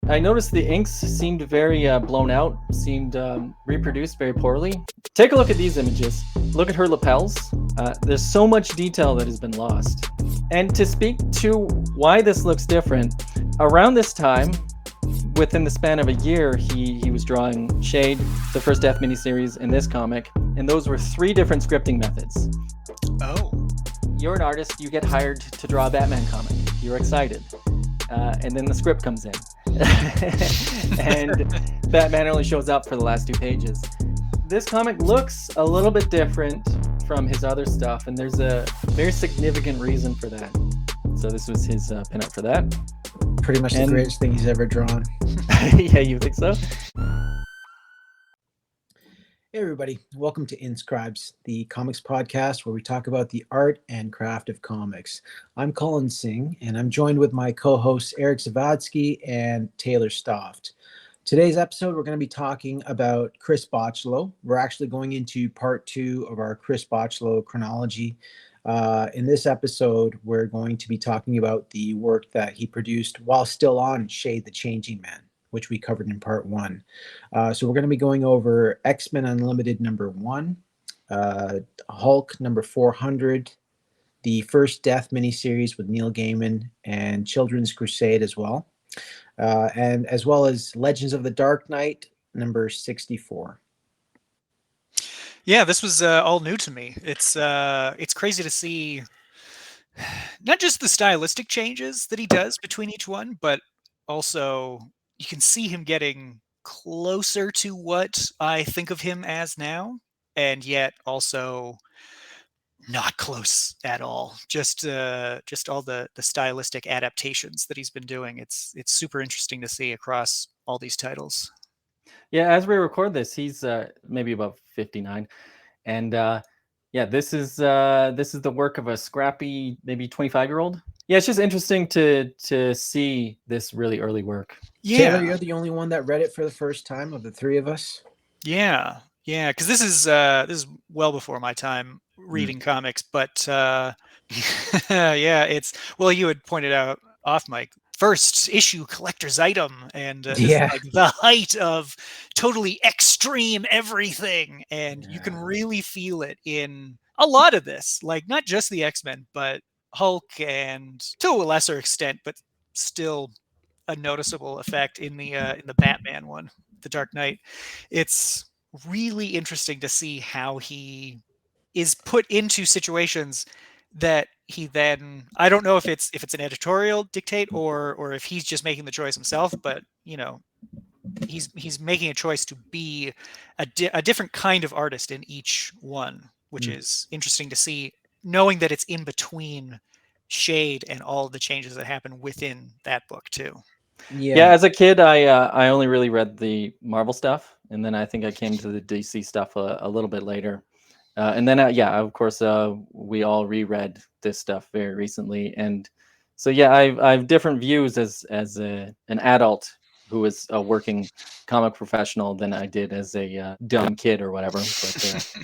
I noticed the inks seemed very blown out, seemed reproduced very poorly. Take a look at these images. Look at her lapels. There's so much detail that has been lost. And to speak to why this looks different, around this time, within the span of a year, he was drawing Shade, the first Death miniseries, in this comic, and those were 3 different scripting methods. Oh. You're an artist, you get hired to draw a Batman comic. You're excited. And then the script comes in. And Batman only shows up for the last 2 pages. This comic looks a little bit different from his other stuff, and there's a very significant reason for that. So this was his pinup for that. Pretty much the greatest thing he's ever drawn. Yeah, you think so? Hey everybody, welcome to Inscribes, the comics podcast where we talk about the art and craft of comics. I'm Colin Singh, and I'm joined with my co-hosts Eric Zawadzki and Taylor Stauft. Today's episode, we're going to be talking about Chris Bachalo. We're actually going into part 2 of our Chris Bachalo chronology. In this episode, we're going to be talking about the work that he produced while still on Shade the Changing Man, which we covered in part 1. So we're going to be going over X-Men Unlimited number 1, Hulk number 400, the first Death miniseries with Neil Gaiman, and Children's Crusade as well. And as well as Legends of the Dark Knight number 64. Yeah, this was all new to me. It's crazy to see not just the stylistic changes that he does between each one, but also you can see him getting closer to what I think of him as now, and yet also not close at all. Just all the stylistic adaptations that he's been doing. It's super interesting to see across all these titles. Yeah, as we record this, he's maybe about 59, and yeah, this is the work of a scrappy, maybe 25-year-old. Yeah, it's just interesting to see this really early work. Yeah, Taylor, you're the only one that read it for the first time of the 3 of us. Yeah, because this is well before my time reading comics, but yeah, it's you had pointed out off mic, first issue collector's item, and this is like the height of totally extreme everything, and you can really feel it in a lot of this, like not just the X-Men, but Hulk, and to a lesser extent, but still a noticeable effect in the Batman one, the Dark Knight. It's really interesting to see how he is put into situations that he then, I don't know if it's an editorial dictate or if he's just making the choice himself, but he's making a choice to be a different kind of artist in each one, which is interesting to see, knowing that it's in between Shade and all the changes that happen within that book too. Yeah, as a kid, I only really read the Marvel stuff, and then I think I came to the DC stuff a little bit later. And then, of course, we all reread this stuff very recently, and so yeah, I have different views as an adult who is a working comic professional than I did as a dumb kid or whatever. But,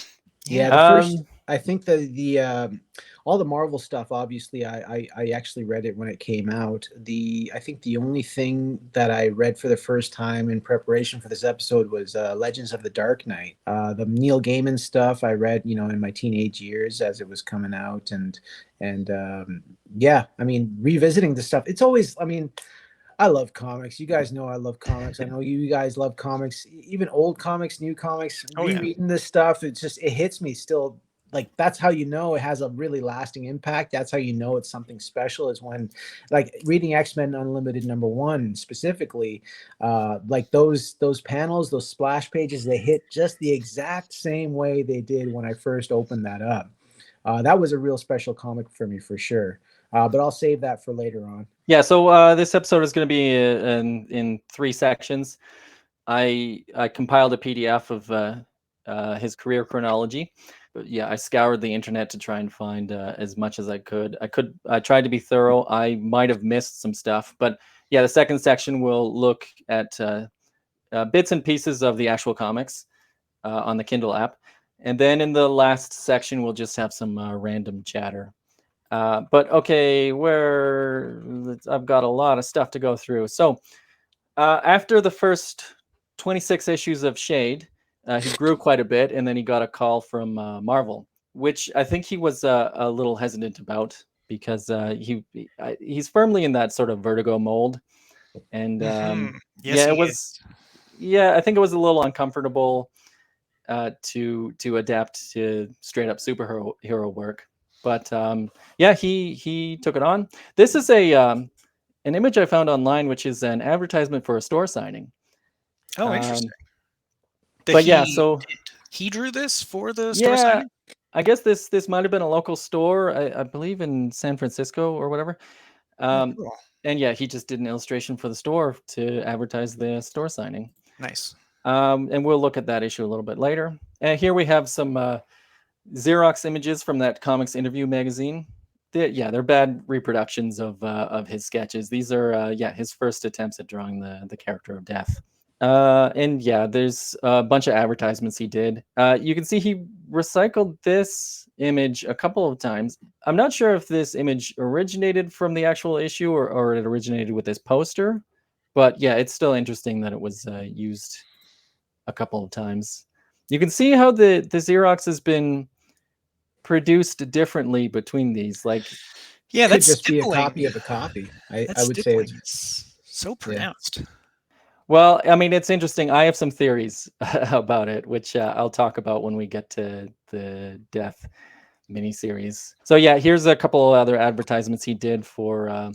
I think the all the Marvel stuff, obviously, I actually read it when it came out. I think the only thing that I read for the first time in preparation for this episode was Legends of the Dark Knight. The Neil Gaiman stuff I read, in my teenage years as it was coming out, and I mean, revisiting the stuff. It's always, I love comics. You guys know I love comics. I know you guys love comics, even old comics, new comics. Rereading this stuff, it hits me still. Like, that's how you know it has a really lasting impact. That's how you know it's something special, is when, like, reading X-Men Unlimited number 1 specifically, like those panels, those splash pages, they hit just the exact same way they did when I first opened that up. That was a real special comic for me, for sure. But I'll save that for later on. Yeah, so this episode is going to be in 3 sections. I compiled a PDF of his career chronology. But yeah, I scoured the internet to try and find as much as I could. I tried to be thorough. I might have missed some stuff, but yeah, the second section will look at bits and pieces of the actual comics on the Kindle app, and then in the last section we'll just have some random chatter. But okay, I've got a lot of stuff to go through. So After the first 26 issues of Shade, he grew quite a bit, and then he got a call from Marvel, which I think he was a little hesitant about because he's firmly in that sort of Vertigo mold, and Yes, yeah, he it was. Yeah, I think it was a little uncomfortable to adapt to straight up superhero work, but yeah, he took it on. This is an image I found online, which is an advertisement for a store signing. Oh, interesting. But yeah, so he drew this for the store yeah, signing? I guess this might have been a local store, I believe in San Francisco or whatever. Cool. And yeah, he just did an illustration for the store to advertise the store signing. Nice. And we'll look at that issue a little bit later. And here we have some Xerox images from that comics interview magazine. They're bad reproductions of his sketches. These are his first attempts at drawing the character of Death. And yeah, there's a bunch of advertisements he did. You can see he recycled this image a couple of times. I'm not sure if this image originated from the actual issue or it originated with this poster, but yeah, it's still interesting that it was used a couple of times. You can see how the Xerox has been produced differently between these. Like, yeah, could that's just be a stippling. copy of a copy. I would say stippling it's is so pronounced. well, I mean, it's interesting. I have some theories about it, which I'll talk about when we get to the Death miniseries. So yeah, here's a couple of other advertisements he did for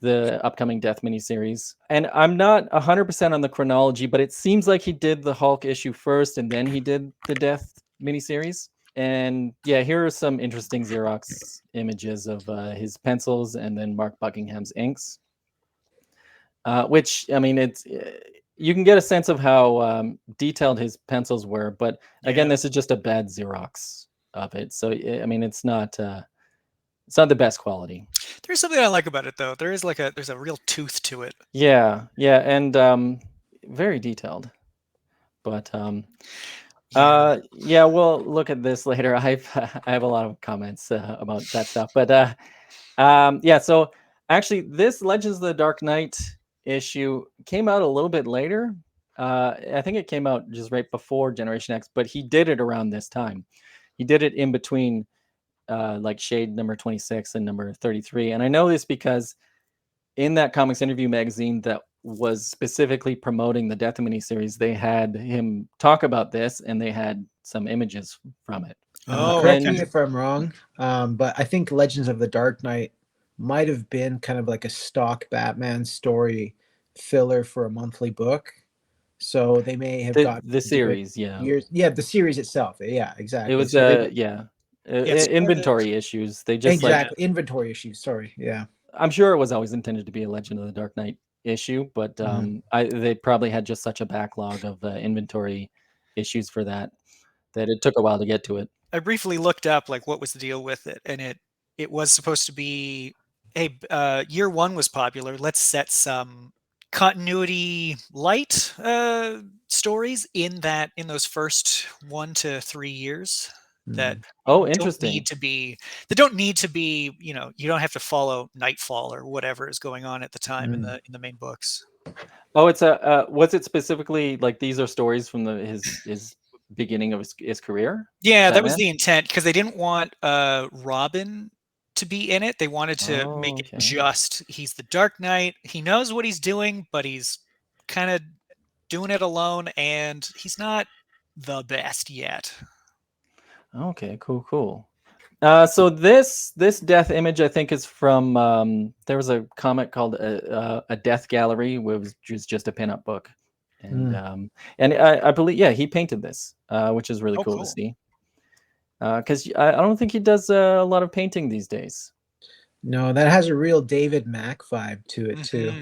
the upcoming Death miniseries. And I'm not 100% on the chronology, but it seems like he did the Hulk issue first, and then he did the Death miniseries. And yeah, here are some interesting Xerox images of his pencils and then Mark Buckingham's inks. Which, I mean, it's you can get a sense of how detailed his pencils were, but again, this is just a bad Xerox of it. So I mean, it's not the best quality. There's something I like about it though. There's a real tooth to it. Yeah, and very detailed. But yeah, we'll look at this later. I have a lot of comments about that stuff. But yeah, so actually, this Legends of the Dark Knight issue came out a little bit later. I think it came out just right before Generation X, but he did it around this time. He did it in between like Shade number 26 and number 33. And I know this because in that comics interview magazine that was specifically promoting the Death miniseries, they had him talk about this and they had some images from it. Correct me if I'm wrong, but I think Legends of the Dark Knight might have been kind of like a stock Batman story filler for a monthly book. So they may have got the series, the series itself. Yeah, exactly. It was inventory issues. They just inventory issues. Sorry, yeah. I'm sure it was always intended to be a Legend of the Dark Knight issue, but they probably had just such a backlog of inventory issues for that it took a while to get to it. I briefly looked up like what was the deal with it, and it was supposed to be, hey, year one was popular. Let's set some continuity light stories in those first 1 to 3 years that interesting. don't need to be, you don't have to follow Nightfall or whatever is going on at the time in the main books. Oh, it's was it specifically like these are stories from his beginning of his career? Yeah, that was the intent, because they didn't want Robin to be in it. They wanted to make it just he's the Dark Knight. He knows what he's doing, but he's kind of doing it alone, and he's not the best yet. Okay, cool. So this Death image, I think, is from there was a comic called a Death Gallery, which was just a pinup book, and I believe he painted this, which is really cool to see. Because I don't think he does a lot of painting these days. No, that has a real David Mack vibe to it too.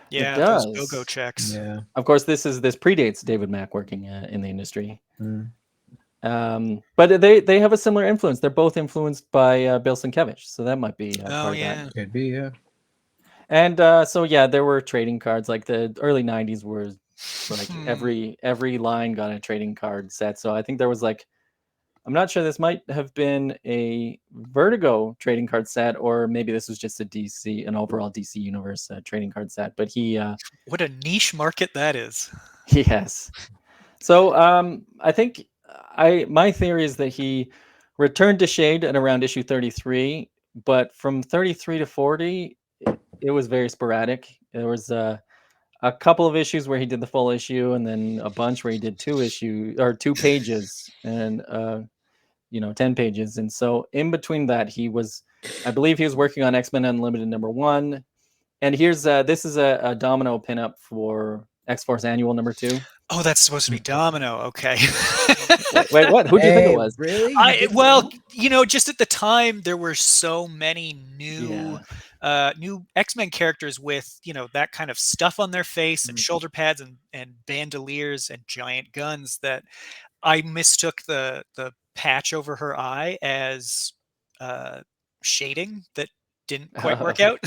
Yeah, it does. Those go-go checks. Yeah. Of course, this predates David Mack working in the industry. But they have a similar influence. They're both influenced by Bill Sienkiewicz, so that might be part of that. Could be, yeah. And so yeah, there were trading cards. Like the early '90s were like every line got a trading card set. So I think there was like I'm not sure, this might have been a Vertigo trading card set, or maybe this was just an overall DC Universe trading card set. But he, what a niche market that is. yes. So I think my theory is that he returned to Shade at around issue 33, but from 33 to 40, it was very sporadic. There was a couple of issues where he did the full issue, and then a bunch where he did 2 pages, and 10 pages. And so in between that, I believe he was working on X-Men Unlimited #1. And here's this is a Domino pinup for X-Force Annual #2. Oh, that's supposed to be Domino. Okay. Wait, what? Who do you think it was? Really? Well, just at the time there were so many new X-Men characters with that kind of stuff on their face and shoulder pads and bandoliers and giant guns that I mistook the patch over her eye as shading that didn't quite work out.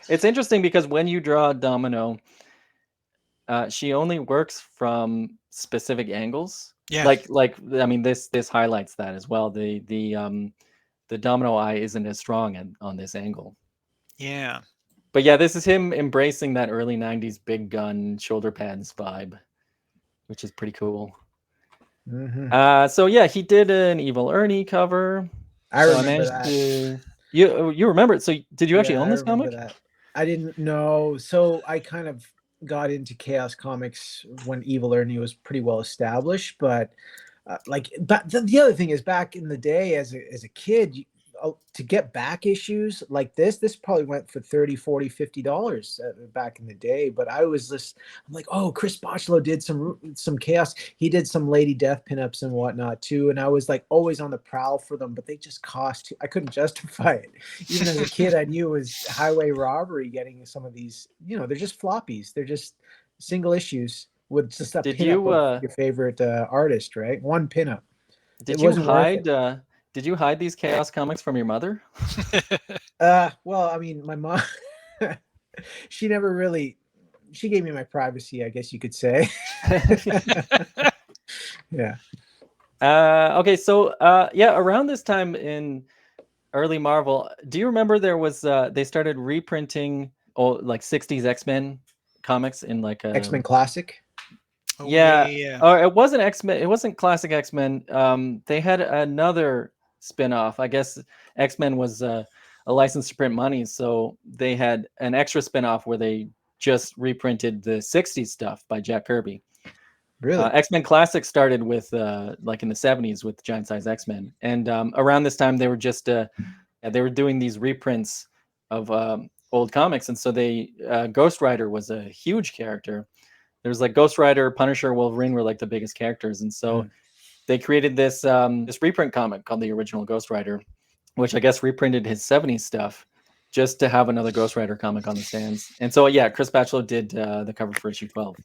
It's interesting because when you draw Domino, she only works from specific angles. Yeah. Like I mean, this highlights that as well. The Domino eye isn't as strong on this angle. Yeah. But yeah, this is him embracing that early 90s big gun shoulder pads vibe, which is pretty cool. So yeah, he did an Evil Ernie cover. I remember that. You remember it? So did you actually own this comic? That. I didn't know. So I kind of got into Chaos Comics when Evil Ernie was pretty well established, but the other thing is, back in the day as a kid, to get back issues like this probably went for $30, $40, $50 back in the day. But I'm like, oh, Chris Bachalo did some Chaos. He did some Lady Death pinups and whatnot too. And I was like always on the prowl for them, but they just cost I couldn't justify it. Even as a kid, I knew it was highway robbery getting some of these, they're just floppies. They're just single issues with just a pinup of your favorite artist, right? One pinup. Did you hide these Chaos comics from your mother? Well, I mean, my mom, she never really, she gave me my privacy, I guess you could say. Yeah. Okay, so around this time in early Marvel, do you remember there was they started reprinting like 60s X-Men comics in like a X-Men Classic? Yeah. Or it wasn't X-Men, it wasn't classic X-Men. They had another spin-off. I guess X-Men was a license to print money, so they had an extra spin-off where they just reprinted the 60s stuff by Jack Kirby. Really? X-Men Classic started with like in the 70s with Giant Size X-Men, and around this time they were just they were doing these reprints of old comics, and so Ghost Rider was a huge character. There was like Ghost Rider, Punisher, Wolverine were like the biggest characters, and so they created this reprint comic called The Original Ghost Rider, which I guess reprinted his 70s stuff just to have another Ghost Rider comic on the stands. And so yeah, Chris Bachalo did the cover for issue 12.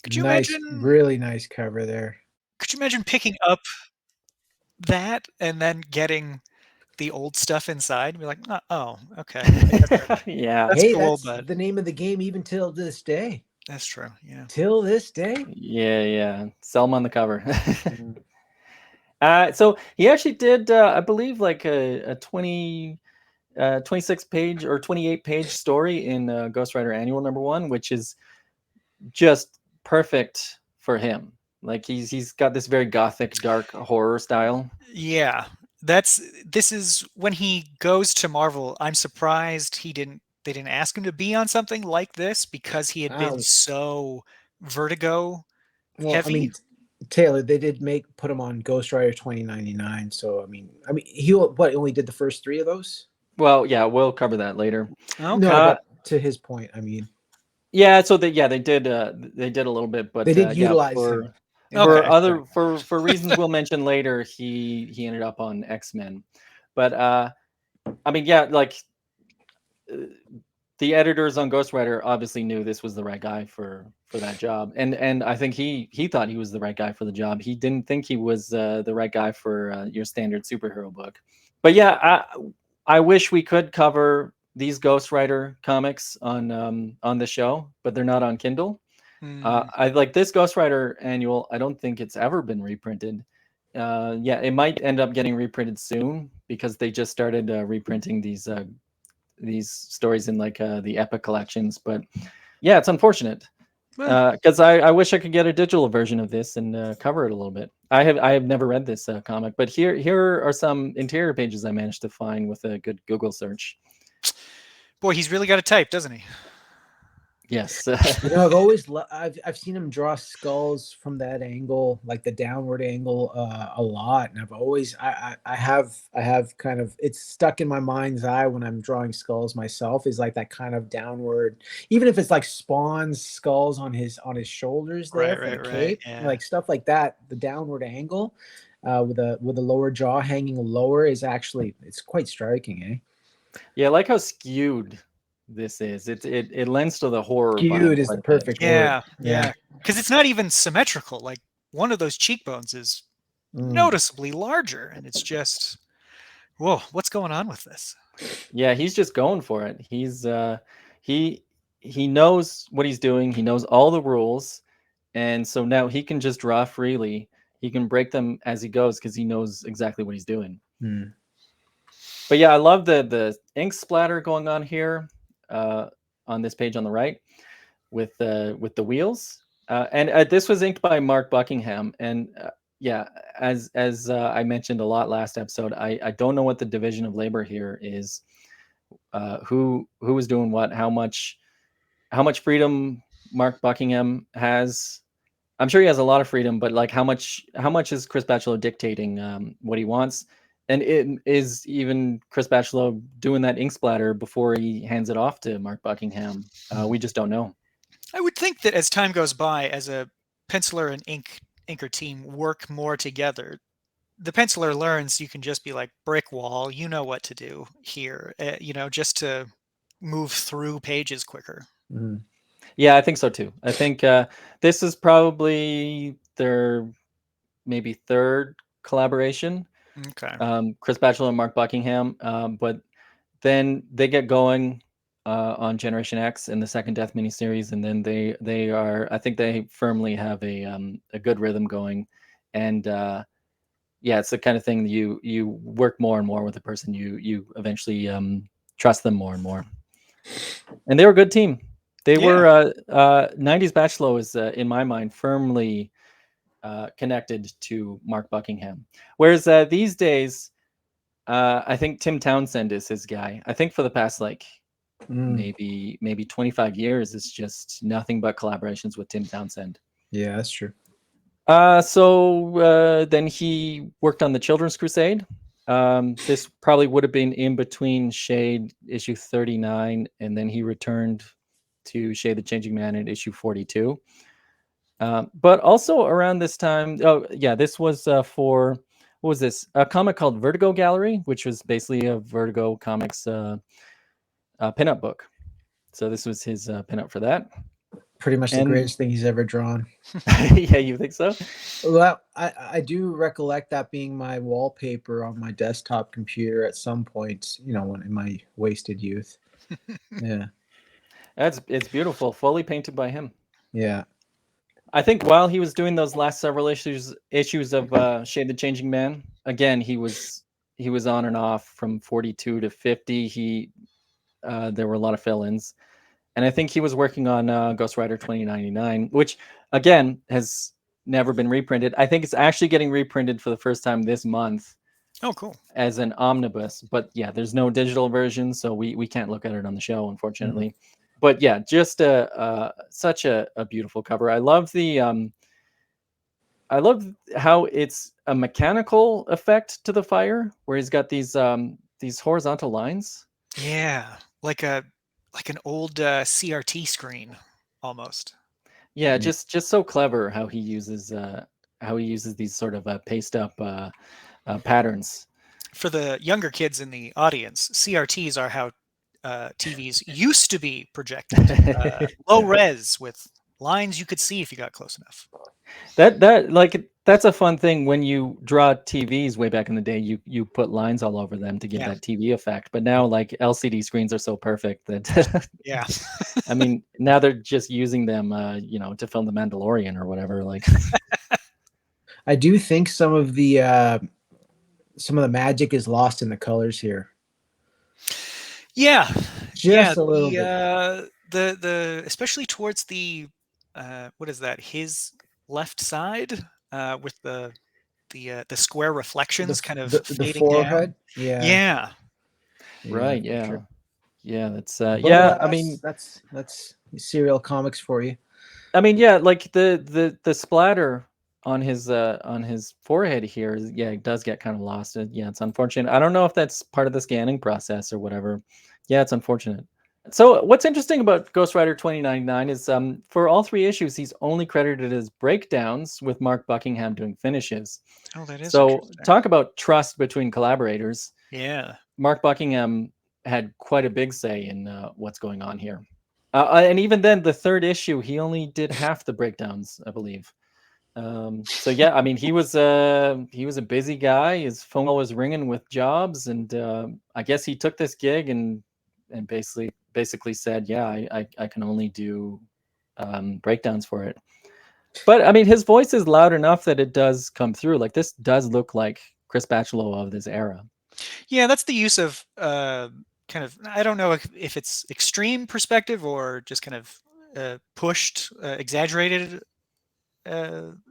Could you imagine? Really nice cover there. Could you imagine picking up that and then getting the old stuff inside and be like, oh, okay. Yeah. That's cool, that's the name of the game even till this day. That's true. Yeah. Till this day. Yeah. Sell them on the cover. So he actually did, I believe, like a 26 page or 28 page story in Ghost Rider Annual #1, which is just perfect for him. Like he's got this very gothic, dark horror style. Yeah, this is when he goes to Marvel. I'm surprised they didn't ask him to be on something like this because he had been so Vertigo heavy. I mean, Taylor, they did put him on Ghost Rider 2099. So I mean, he only did the first 3 of those. Well, yeah, we'll cover that later. Okay. No, but to his point, I mean. Yeah, so they did a little bit, but they did utilize him. For reasons we'll mention later, he ended up on X-Men. But I mean, yeah, like the editors on Ghost Rider obviously knew this was the right guy for that job, and I think he thought he was the right guy for the job. He didn't think he was the right guy for your standard superhero book. But yeah, I wish we could cover these Ghost Rider comics on the show, but they're not on Kindle. I like this Ghost Rider Annual. I don't think it's ever been reprinted, yeah, it might end up getting reprinted soon because they just started reprinting these stories in like the Epic collections. But yeah, it's unfortunate because I wish I could get a digital version of this and cover it a little bit. I have never read this comic, but here are some interior pages I managed to find with a good Google search. Boy, he's really got a type, doesn't he? Yes. I've always I've seen him draw skulls from that angle, like the downward angle, a lot, and I've always I have kind of, it's stuck in my mind's eye when I'm drawing skulls myself, is like that kind of downward, even if it's like Spawn's skulls on his shoulders there for the cape, yeah. like stuff like that. The downward angle, with the lower jaw hanging lower is actually, it's quite striking, eh? Yeah, I like how skewed this is. It lends to the horror. Skewed is the perfect word. Yeah. Because it's not even symmetrical. Like one of those cheekbones is noticeably larger, and it's just, whoa, what's going on with this? Yeah, he's just going for it. He's he knows what he's doing. He knows all the rules, and so now he can just draw freely. He can break them as he goes because he knows exactly what he's doing. But yeah, I love the ink splatter going on here on this page on the right with the wheels. And this was inked by Mark Buckingham. And yeah, as I mentioned a lot last episode, I don't know what the division of labor here is. Who is doing what? How much freedom Mark Buckingham has? I'm sure he has a lot of freedom, but like how much is Chris Bachalo dictating what he wants? And it is even Chris Bachalo doing that ink splatter before he hands it off to Mark Buckingham. We just don't know. I would think that as time goes by, as a penciler and inker team work more together, the penciler learns you can just be like brick wall. You know what to do here, just to move through pages quicker. Yeah, I think so too. I think this is probably their maybe third collaboration. Okay. Chris Bachalo and Mark Buckingham, but then they get going on Generation X in the second Death miniseries, and then they are, I think they firmly have a good rhythm going, and yeah, it's the kind of thing that you work more and more with the person. You eventually trust them more and more, and they were a good team. They were 90s Bachalo is in my mind firmly connected to Mark Buckingham, whereas these days I think Tim Townsend is his guy. I think for the past like maybe 25 years, it's just nothing but collaborations with Tim Townsend. Yeah, that's true. So then he worked on the Children's Crusade. This probably would have been in between Shade issue 39, and then he returned to Shade the Changing Man in issue 42. But also around this time, this was for, what was this? A comic called Vertigo Gallery, which was basically a Vertigo Comics pinup book. So this was his pinup for that. Pretty much the greatest thing he's ever drawn. Yeah, you think so? Well, I do recollect that being my wallpaper on my desktop computer at some point, when in my wasted youth. Yeah. It's beautiful, fully painted by him. Yeah. I think while he was doing those last several issues of Shade the Changing Man, again he was on and off from 42 to 50. There were a lot of fill-ins, and I think he was working on Ghost Rider 2099, which again has never been reprinted. I think it's actually getting reprinted for the first time this month. Oh, cool. As an omnibus, but yeah, there's no digital version, so we can't look at it on the show, unfortunately. But yeah, just such a beautiful cover. I love how it's a mechanical effect to the fire, where he's got these horizontal lines. Yeah, like an old CRT screen almost. Yeah, just so clever how he uses these sort of paste up patterns. For the younger kids in the audience, CRTs are how TVs used to be projected, low res with lines you could see if you got close enough. That's a fun thing when you draw TVs way back in the day. You put lines all over them to give that TV effect. But now like LCD screens are so perfect that yeah. I mean, now they're just using them to film The Mandalorian or whatever. Like I do think some of the magic is lost in the colors here. Yeah, Just a little bit. The especially towards the what is that? His left side with the square reflections kind of The fading forehead. down. Yeah. Yeah, Right. For Yeah. sure. Yeah. That's But yeah. I mean, that's serial comics for you. yeah, like the splatter on his forehead here, yeah, it does get kind of lost. Yeah, it's unfortunate. I don't know if that's part of the scanning process or whatever. Yeah, it's unfortunate. So what's interesting about Ghost Rider 2099 is for all 3 issues, he's only credited as breakdowns, with Mark Buckingham doing finishes. oh, that is So interesting. talk about trust between collaborators. Yeah, Mark Buckingham had quite a big say in what's going on here. And even then, the 3rd issue, he only did half the breakdowns, I believe. So yeah, I mean, he was a busy guy. His phone was ringing with jobs, and I guess he took this gig and basically said, yeah, I can only do breakdowns for it. But I mean, his voice is loud enough that it does come through. Like, this does look like Chris Bachalo of this era. yeah, that's the use of kind of, I don't know if it's extreme perspective or just kind of pushed, exaggerated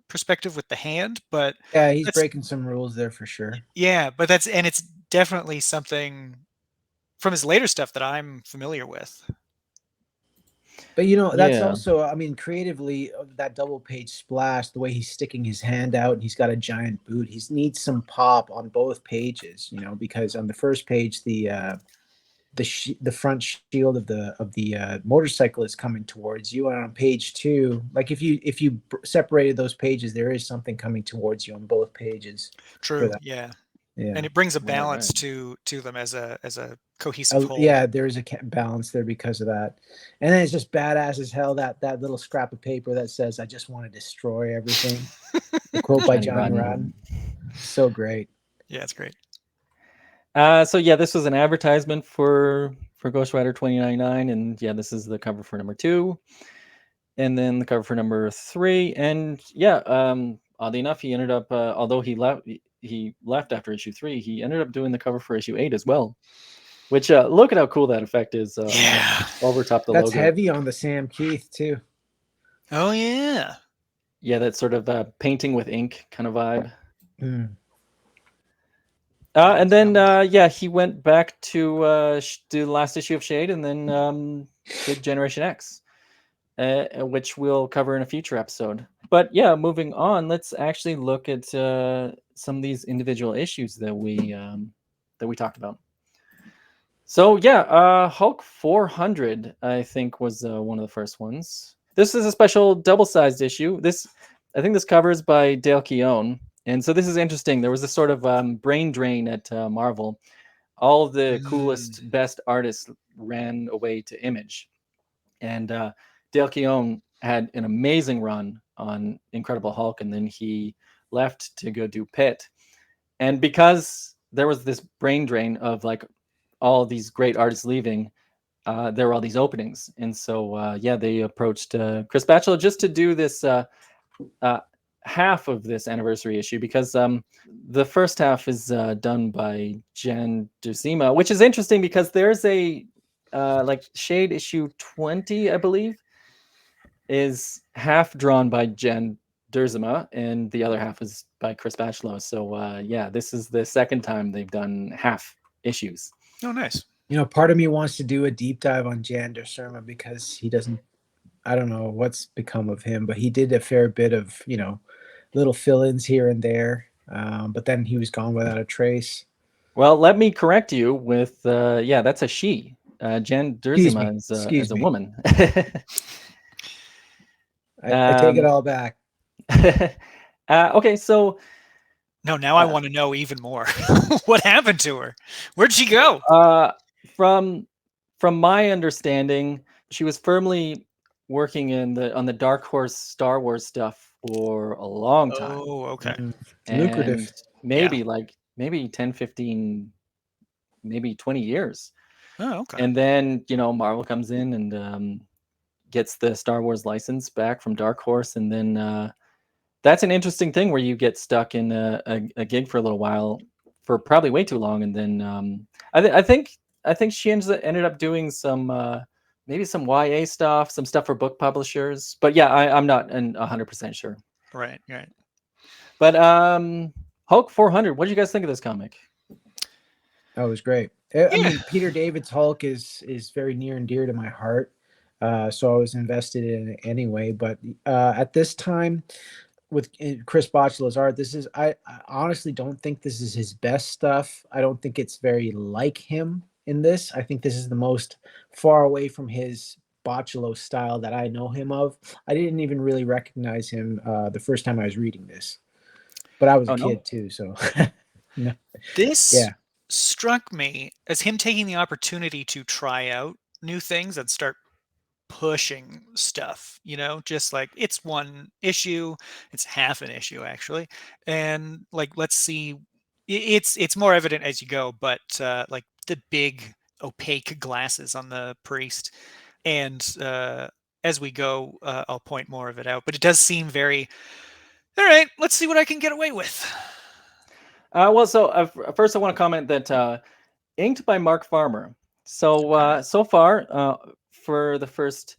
perspective with the hand, but Yeah, he's that's breaking some rules there for sure. yeah, but it's definitely something from his later stuff that I'm familiar with. But that's Yeah. also, I mean, creatively, that double page splash, the way he's sticking his hand out and he's got a giant boot, he needs some pop on both pages, because on the first page, the front shield of the motorcycle is coming towards you, and on page 2, like if you separated those pages, there is something coming towards you on both pages. True, yeah. Yeah. And it brings a Right, balance right. to them as a cohesive whole. Yeah, there is a balance there because of that, and then it's just badass as hell, that little scrap of paper that says, "I just want to destroy everything." The quote by Johnny Rotten. So great. Yeah, it's great. So yeah, this was an advertisement for Ghost Rider 2099, and yeah, this is the cover for number 2, and then the cover for number 3, and yeah, oddly enough, he ended up, although he left after issue 3, he ended up doing the cover for issue 8 as well. Which look at how cool that effect is. Yeah. Over top the That's logo. heavy on the Sam Keith too. Oh yeah. Yeah, that sort of painting with ink kind of vibe. Mm. And then yeah, he went back to do the last issue of Shade, and then did Generation X, which we'll cover in a future episode. But yeah, moving on, let's actually look at some of these individual issues that we talked about. So yeah, Hulk 400, I think, was one of the first ones. This is a special double-sized issue. I think this cover is by Dale Keown. And so this is interesting. There was a sort of brain drain at Marvel. All the coolest, best artists ran away to Image. And Dale Keown had an amazing run on Incredible Hulk, and then he left to go do Pitt. And because there was this brain drain of like all these great artists leaving, there were all these openings. And so, yeah, they approached Chris Bachalo just to do this half of this anniversary issue, because the first half is done by Jen Dursema, which is interesting because there's a like Shade issue 20, I believe, is half drawn by Jen Dursema, and the other half is by Chris Bachalo. So yeah, this is the second time they've done half issues. Oh, nice. Part of me wants to do a deep dive on Jan Dursema because he doesn't, I don't know what's become of him, but he did a fair bit of, little fill-ins here and there. But then he was gone without a trace. Well, let me correct you with, yeah, that's a she. Jan Dursema is a woman. I take it all back. Okay, so no, now I want to know even more. What happened to her? Where'd she go? From my understanding, she was firmly working on the Dark Horse Star Wars stuff for a long time. Oh, okay. Lucrative. Maybe maybe 10, 15, maybe 20 years. Oh, okay. And then, Marvel comes in and gets the Star Wars license back from Dark Horse, and then that's an interesting thing where you get stuck in a gig for a little while, for probably way too long, and then I think she ended up doing some maybe some YA stuff, some stuff for book publishers. But yeah, I'm not 100% sure. Right, right. But Hulk 400, what did you guys think of this comic? That was great. I mean, Peter David's Hulk is very near and dear to my heart, so I was invested in it anyway. But at this time, with Chris Bachalo's art, I honestly don't think this is his best stuff. I don't think it's very like him in this. I think this is the most far away from his Bachalo style that I know him of. I didn't even really recognize him the first time I was reading this, but I was a kid too, so no. This struck me as him taking the opportunity to try out new things and start pushing stuff, just like it's one issue, it's half an issue actually, and like let's see, it's more evident as you go, but like the big opaque glasses on the priest, and as we go, I'll point more of it out, but it does seem very, all right, let's see what I can get away with. Well, so first I want to comment that inked by Mark Farmer. So so far, for the first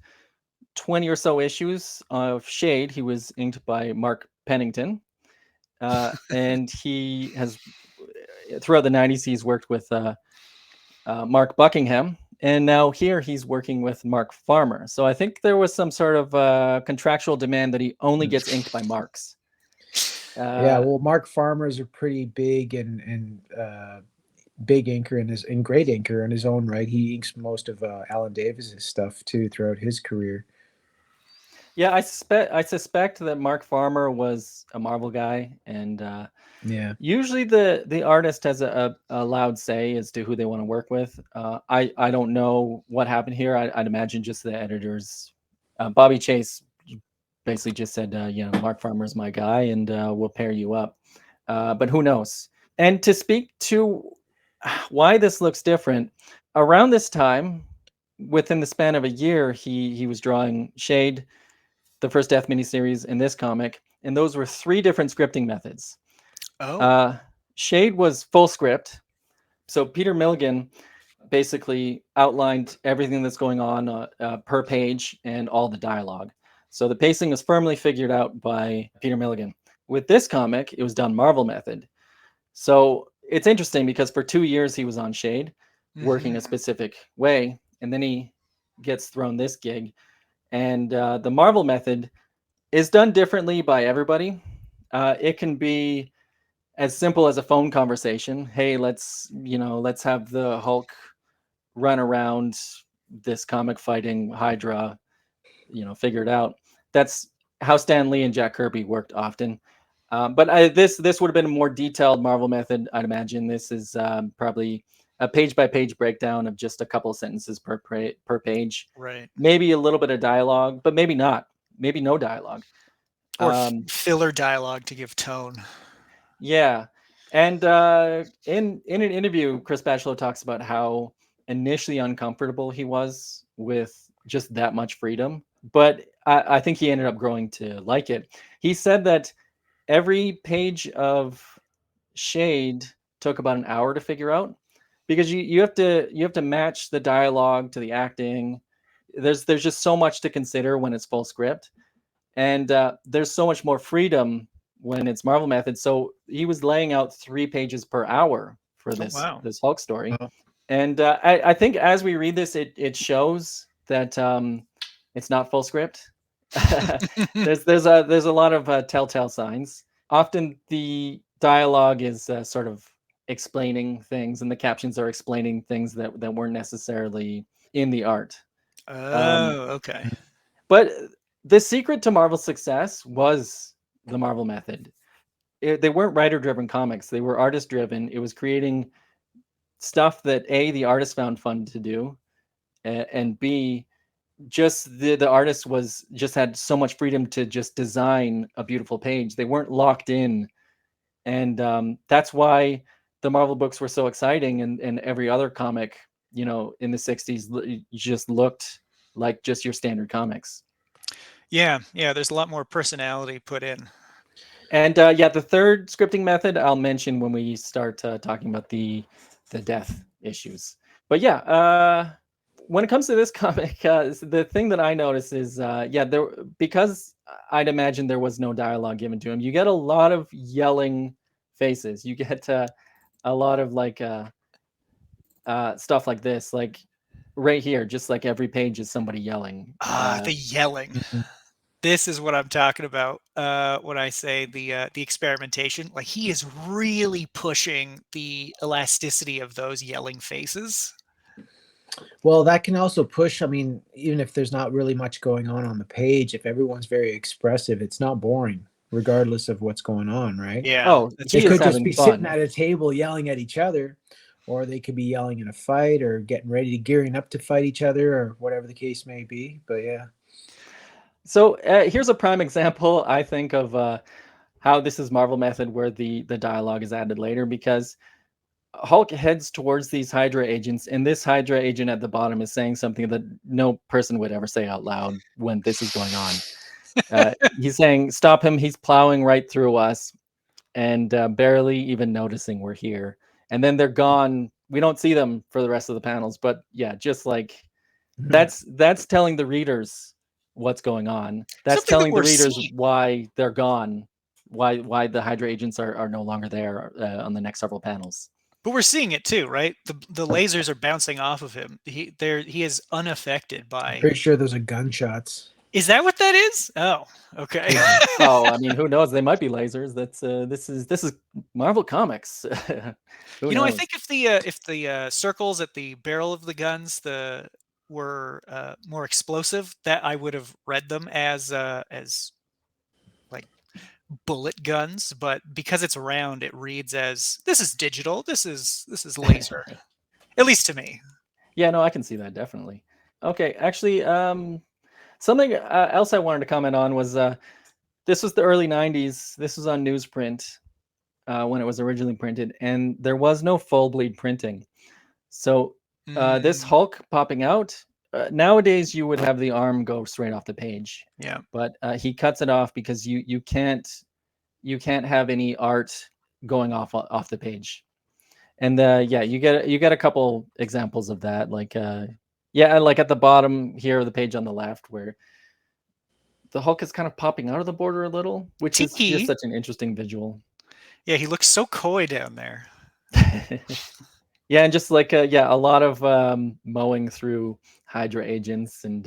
20 or so issues of Shade, he was inked by Mark Pennington, and he has throughout the 90s he's worked with Mark Buckingham, and now here he's working with Mark Farmer. So I think there was some sort of contractual demand that he only gets inked by Marks. Yeah, well, Mark Farmer is a pretty big and big inker and great inker in his own right. He inks most of Alan Davis's stuff too throughout his career. Yeah, I suspect that Mark Farmer was a Marvel guy, and usually the artist has a loud say as to who they want to work with. I don't know what happened here. I'd imagine just the editors. Bobby Chase basically just said, Mark Farmer's my guy, and we'll pair you up. But who knows? And to speak to why this looks different, around this time, within the span of a year, he was drawing Shade, the first Death miniseries, in this comic, and those were 3 different scripting methods. Shade was full script, so Peter Milligan basically outlined everything that's going on per page and all the dialogue. So the pacing was firmly figured out by Peter Milligan. With this comic, it was done Marvel method. So it's interesting because for 2 years he was on Shade, working a specific way, and then he gets thrown this gig. And the Marvel method is done differently by everybody. It can be as simple as a phone conversation. Hey, let's have the Hulk run around this comic fighting Hydra, figure it out. That's how Stan Lee and Jack Kirby worked often. But this would have been a more detailed Marvel method, I'd imagine. This is probably a page-by-page breakdown of just a couple of sentences per page. Right. Maybe a little bit of dialogue, but maybe not. Maybe no dialogue. Or filler dialogue to give tone. Yeah. And in an interview, Chris Bachalo talks about how initially uncomfortable he was with just that much freedom. But I think he ended up growing to like it. He said that every page of Shade took about an hour to figure out, because you have to match the dialogue to the acting. There's just so much to consider when it's full script, and there's so much more freedom when it's Marvel method. So he was laying out 3 pages per hour for this Hulk story. And I think as we read this, it shows that it's not full script. there's a lot of telltale signs. Often the dialogue is sort of explaining things, and the captions are explaining things that weren't necessarily in the art. Okay. But the secret to Marvel's success was the Marvel method. They weren't writer-driven comics. They were artist-driven. It was creating stuff that A, the artist found fun to do, and B, just the artist had so much freedom to just design a beautiful page. They weren't locked in, and that's why the Marvel books were so exciting, and every other comic, in the 60s just looked like just your standard comics. Yeah, there's a lot more personality put in. And yeah, the third scripting method I'll mention when we start talking about the death issues. But yeah, when it comes to this comic, the thing that I notice is, because I'd imagine there was no dialogue given to him, you get a lot of yelling faces. You get a lot of like stuff like this, like right here, just like every page is somebody yelling. The yelling. Mhm. This is what I'm talking about when I say the experimentation. Like, he is really pushing the elasticity of those yelling faces. Well, that can also push. I mean, even if there's not really much going on the page, if everyone's very expressive, it's not boring, regardless of what's going on, right? Yeah. Oh, That's They he is could just having be sitting fun. at a table yelling at each other, or they could be yelling in a fight or getting ready to gearing up to fight each other or whatever the case may be. But yeah. So here's a prime example, I think, of how this is Marvel method, where the dialogue is added later, because Hulk heads towards these Hydra agents, and this Hydra agent at the bottom is saying something that no person would ever say out loud when this is going on. He's saying, "Stop him! He's plowing right through us," and barely even noticing we're here. And then they're gone. We don't see them for the rest of the panels. But yeah, just like that's telling the readers what's going on. That's something that telling the we're readers seeing. why they're gone, why the Hydra agents are no longer there on the next several panels. But we're seeing it too, right? The lasers are bouncing off of him. He is unaffected by. Pretty sure those are gunshots. Is that what that is? Oh, okay. Oh, I mean, who knows? They might be lasers. That's this is Marvel Comics. Who You know, I knows? think if the circles at the barrel of the guns were more explosive, that I would have read them as like bullet guns. But because it's round, it reads as this is digital. This is laser. At least to me. Yeah, no, I can see that definitely. Okay, actually, something else I wanted to comment on was this was the early '90s. This was on newsprint when it was originally printed, and there was no full bleed printing. So this Mm, Hulk popping out, nowadays you would have the arm go straight off the page, yeah. but he cuts it off because you can't have any art going off the page. And yeah, you get a couple examples of that, like yeah, like at the bottom here of the page on the left, where the Hulk is kind of popping out of the border a little, which is just Tiki. such an interesting visual. Yeah, he looks so coy down there. Yeah, and just like yeah, a lot of mowing through Hydra agents, and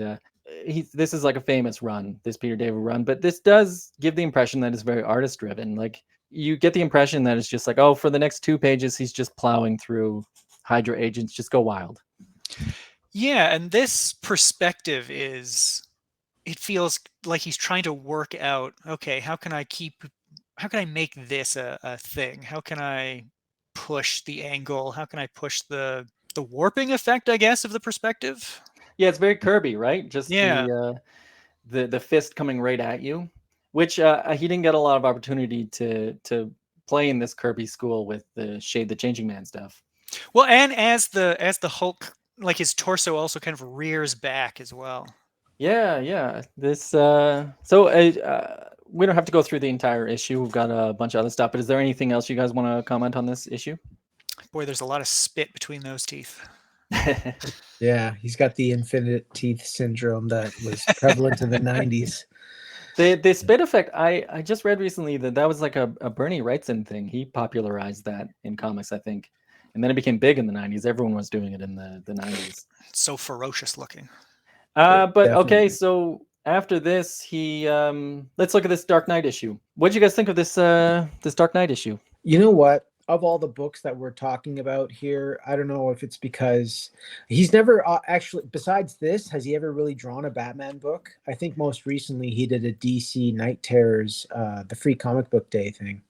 this is like a famous run, this Peter David run, but this does give the impression that it's very artist driven. Like you get the impression that it's just like, oh, for the next 2 pages, he's just plowing through Hydra agents, just go wild. Yeah, and this perspective it feels like he's trying to work out, okay, how can I make this a thing? How can I push the angle? How can I push the warping effect, I guess, of the perspective? Yeah, it's very Kirby, right? Just Yeah. the fist coming right at you, which he didn't get a lot of opportunity to play in this Kirby school with the Shade the Changing Man stuff. Well, and as the Hulk, like, his torso also kind of rears back as well. Yeah, yeah. This we don't have to go through the entire issue. We've got a bunch of other stuff, but is there anything else you guys want to comment on this issue? Boy, there's a lot of spit between those teeth. Yeah, he's got the infinite teeth syndrome that was prevalent in the 90s. The spit effect, I just read recently that was like a Bernie Wrightson thing. He popularized that in comics, I think. And then it became big in the 90s. Everyone was doing it in the 90s. So ferocious looking. But okay, Definitely. so after this, he let's look at this Dark Knight issue. What did you guys think of this this Dark Knight issue? You know what? Of all the books that we're talking about here, I don't know if it's because he's never actually, besides this, has he ever really drawn a Batman book? I think most recently he did a DC Night Terrors, the free comic book day thing.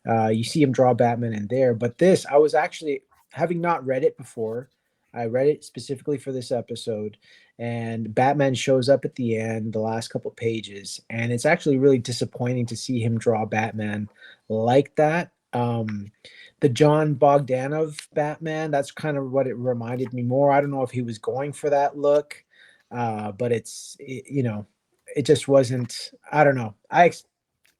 You see him draw Batman in there, but this, I was actually, having not read it before, I read it specifically for this episode, and Batman shows up at the end, the last couple pages, and it's actually really disappointing to see him draw Batman like that. The John Bogdanov Batman, that's kind of what it reminded me more. I don't know if he was going for that look, but it just wasn't. I don't know.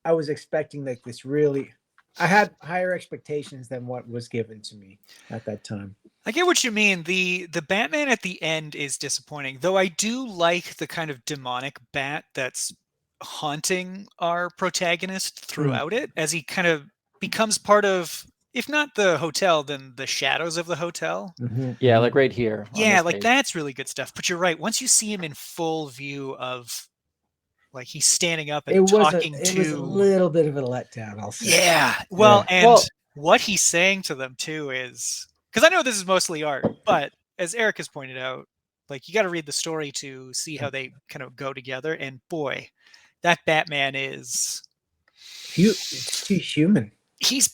I was expecting like this really. I had higher expectations than what was given to me at that time. I get what you mean. The Batman at the end is disappointing, though I do like the kind of demonic bat that's haunting our protagonist throughout it as he kind of becomes part of, if not the hotel, then the shadows of the hotel. Yeah, like right here. Yeah, like that's really good stuff. But you're right. Once you see him in full view of, like, he's standing up and It was talking a little bit of a letdown, I'll say. Yeah. Well, and what he's saying to them too is, because I know this is mostly art, but as Eric has pointed out, like, you got to read the story to see how they kind of go together. And boy, that Batman is too human. He's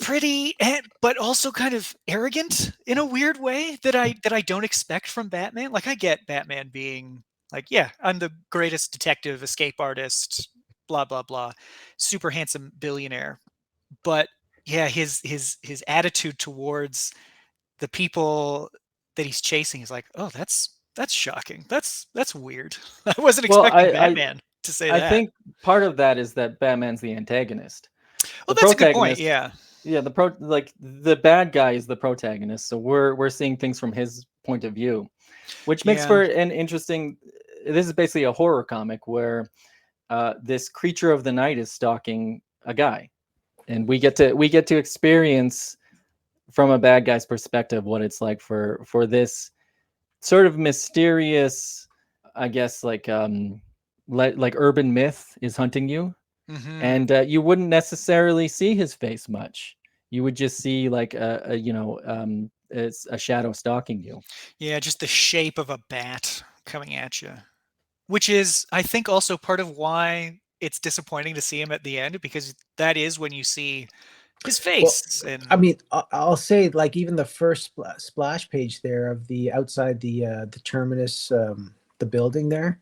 pretty, but also kind of arrogant in a weird way that I don't expect from Batman. Like, I get Batman being like, yeah, I'm the greatest detective, escape artist, blah blah blah, super handsome billionaire. But yeah, his attitude towards the people that he's chasing is like, oh, that's shocking. That's weird. I wasn't expecting Batman to say that. I think part of that is that Batman's the antagonist. Well, that's a good point. Yeah. Yeah, the bad guy is the protagonist, so we're seeing things from his point of view, which makes for an interesting. This is basically a horror comic where this creature of the night is stalking a guy, and we get to experience from a bad guy's perspective what it's like for this sort of mysterious, I guess, like urban myth is hunting you. And you wouldn't necessarily see his face much. You would just see like it's a shadow stalking you. Yeah, just the shape of a bat coming at you, which is, I think, also part of why it's disappointing to see him at the end, because that is when you see his face. Well, I mean, I'll say, like, even the first splash page there of the outside the terminus, the building there.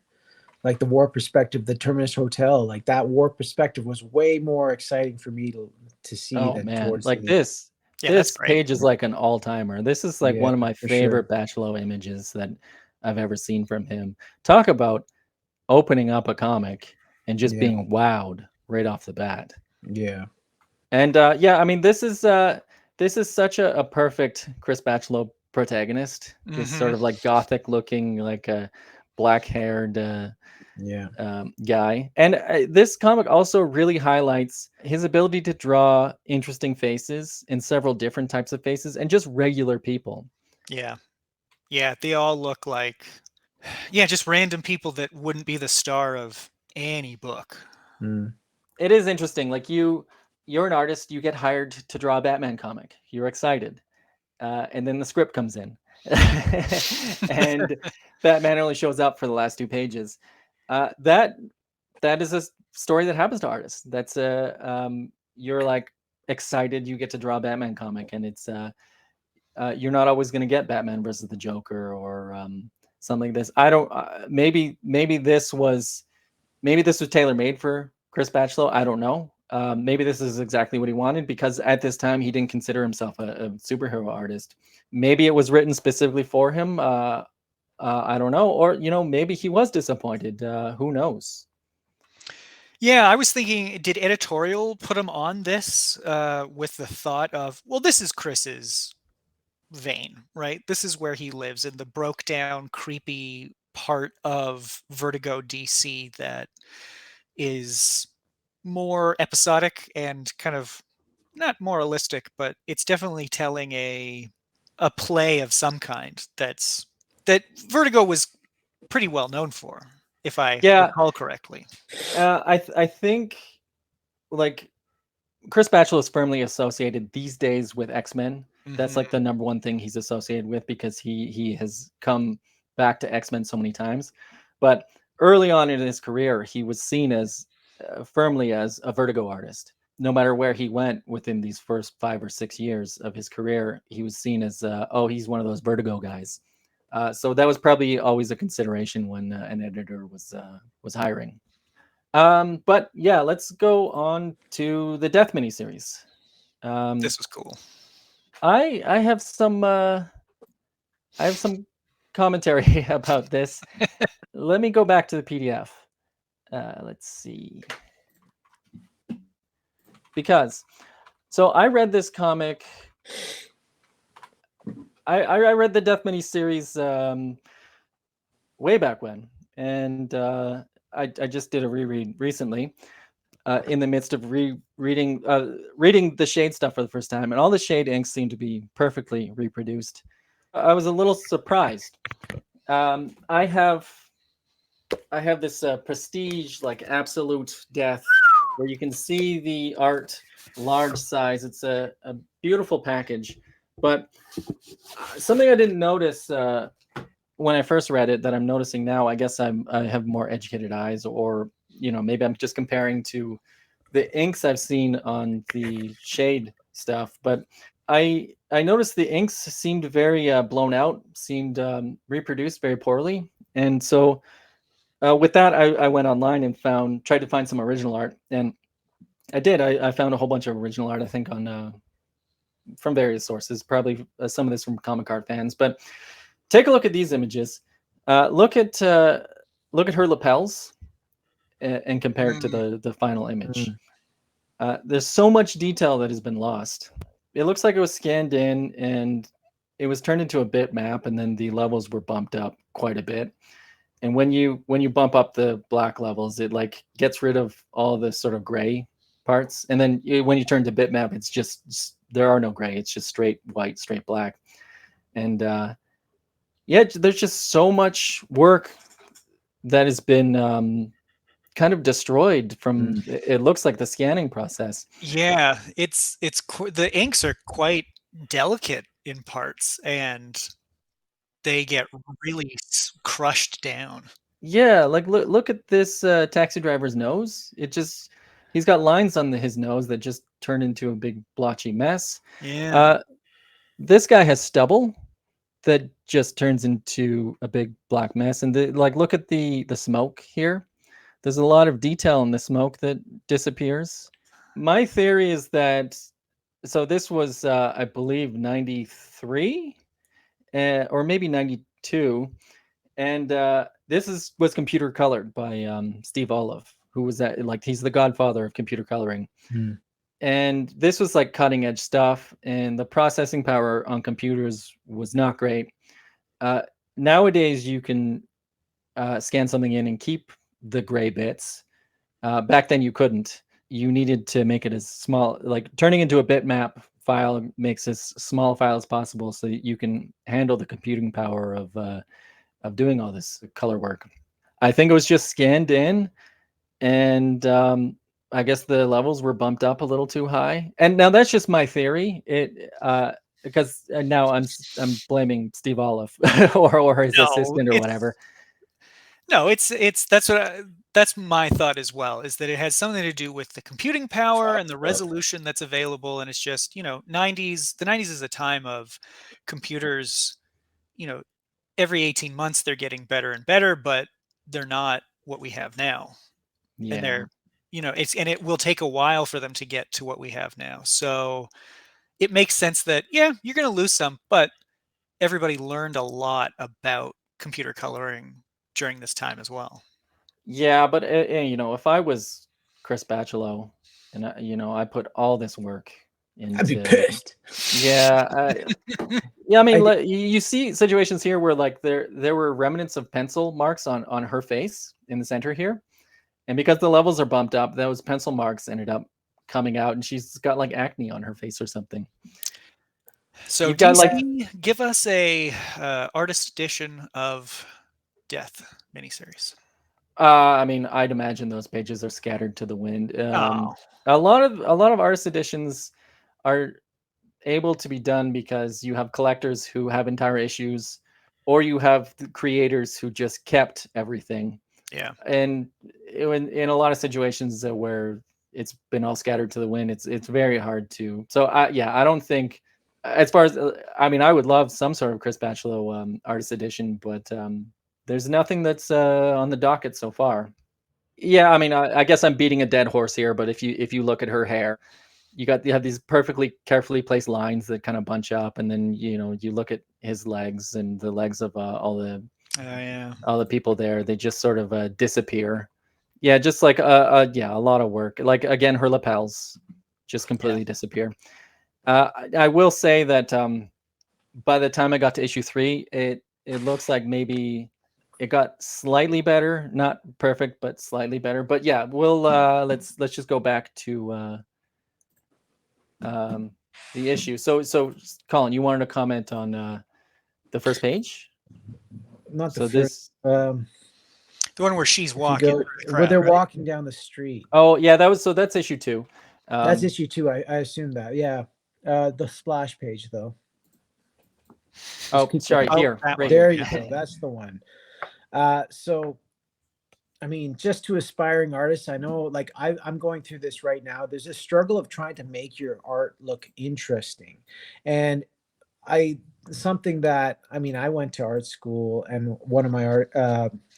Like the war perspective, the Terminus Hotel, like that war perspective was way more exciting for me to see than towards like this. Yeah, this page is like an all-timer. This is like one of my favorite Bachalo images that I've ever seen from him. Talk about opening up a comic and just being wowed right off the bat. Yeah. And I mean, this is such a perfect Chris Bachalo protagonist. This sort of like gothic looking, like a black-haired guy. And this comic also really highlights his ability to draw interesting faces and several different types of faces and just regular people. Yeah. They all look like, just random people that wouldn't be the star of any book. It is interesting. Like, you're an artist, you get hired to draw a Batman comic, you're excited, and then the script comes in and Batman only shows up for the last 2 pages. That is a story that happens to artists. That's you're like excited you get to draw a Batman comic, and it's you're not always going to get Batman versus the Joker or something like this. I don't. Maybe this was tailor-made for Chris Bachalo. I don't know. Maybe this is exactly what he wanted, because at this time he didn't consider himself a superhero artist. Maybe it was written specifically for him. I don't know. Or, maybe he was disappointed. Who knows? Yeah, I was thinking, did editorial put him on this with the thought of, well, this is Chris's vein, right? This is where he lives, in the broke down, creepy part of Vertigo DC that is more episodic and kind of not moralistic, but it's definitely telling a play of some kind that Vertigo was pretty well known for, if I recall correctly. I think, like, Chris Bachalo is firmly associated these days with X-Men. That's like the number one thing he's associated with, because he has come back to X-Men so many times. But early on in his career, he was seen as firmly as a Vertigo artist. No matter where he went within these first 5 or 6 years of his career, he was seen as, he's one of those Vertigo guys. So that was probably always a consideration when an editor was hiring. But yeah, let's go on to the Death miniseries. This was cool. I have some commentary about this. Let me go back to the PDF. Let's see. because so I read this comic. I read the Death Mini series way back when, and I just did a reread recently in the midst of reading the Shade stuff for the first time, and all the Shade inks seem to be perfectly reproduced. I was a little surprised. I have this Prestige, like Absolute Death, where you can see the art large size. It's a beautiful package, but something I didn't notice when I first read it that I'm noticing now. I guess I have more educated eyes, or maybe I'm just comparing to the inks I've seen on the Shade stuff. But I noticed the inks seemed very blown out, seemed reproduced very poorly, and so with that, I went online and tried to find some original art, and I did. I found a whole bunch of original art, I think, on from various sources, probably some of this from comic art fans. But take a look at these images. Look at her lapels and compare it to the final image. There's so much detail that has been lost. It looks like it was scanned in and it was turned into a bitmap, and then the levels were bumped up quite a bit. And when you bump up the black levels, it like gets rid of all the sort of gray parts. And then when you turn to bitmap, it's just there are no gray. It's just straight white, straight black. And yeah, there's just so much work that has been kind of destroyed from it looks like the scanning process. Yeah, the inks are quite delicate in parts, and they get really crushed down. Yeah, like look at this taxi driver's nose. He's got lines on his nose that just turn into a big blotchy mess. Yeah. This guy has stubble that just turns into a big black mess. And look at the smoke here. There's a lot of detail in the smoke that disappears. My theory is that so this was I believe 93 or maybe 92. And this was computer colored by Steve Olive, who was he's the godfather of computer coloring. And this was like cutting edge stuff, and the processing power on computers was not great. Nowadays, you can scan something in and keep the gray bits. Back then, you couldn't. You needed to make it as small, like turning into a bitmap file makes as small a file as possible, so that you can handle the computing power of doing all this color work. I think it was just scanned in, and I guess the levels were bumped up a little too high. And now that's just my theory. Because now I'm blaming Steve Olive or his assistant or whatever. No, that's my thought as well, is that it has something to do with the computing power and the resolution that's available. And it's just, the 90s is a time of computers, every 18 months they're getting better and better, but they're not what we have now. Yeah. And they're, it will take a while for them to get to what we have now. So it makes sense that, yeah, you're going to lose some, but everybody learned a lot about computer coloring during this time as well. Yeah, but if I was Chris Bachalo and I put all this work into, I'd be pissed. Yeah, yeah. I mean, you see situations here where like there were remnants of pencil marks on her face in the center here, and because the levels are bumped up, those pencil marks ended up coming out, and she's got like acne on her face or something. So DC, give us a artist edition of Death miniseries. I mean, I'd imagine those pages are scattered to the wind. Oh. A lot of artist editions are able to be done because you have collectors who have entire issues, or you have creators who just kept everything. Yeah. And in a lot of situations where it's been all scattered to the wind, it's very hard to. So I don't think, as far as I mean, I would love some sort of Chris Bachalo artist edition, but there's nothing that's on the docket so far. Yeah, I mean, I guess I'm beating a dead horse here, but if you look at her hair, you have these perfectly carefully placed lines that kind of bunch up, and then you look at his legs and the legs of all the people there, they just sort of disappear. Yeah, just like a lot of work. Like again, her lapels, just completely disappear. I will say that by the time I got to issue 3, it looks like maybe it got slightly better, not perfect, but slightly better. But yeah, we'll let's just go back to the issue. So Colin, you wanted to comment on the first page? Not the So first. The one where she's If you walking. go, through the where crowd, they're right? walking down the street. Oh yeah, that's issue 2. That's issue 2. I assume that. Yeah. The splash page though. Just Oh, keep sorry, going. here, that right one. here. There you go. That's the one. So, I mean, just to aspiring artists, I know, like I'm going through this right now. There's a struggle of trying to make your art look interesting, and something that, I mean, I went to art school, and one of my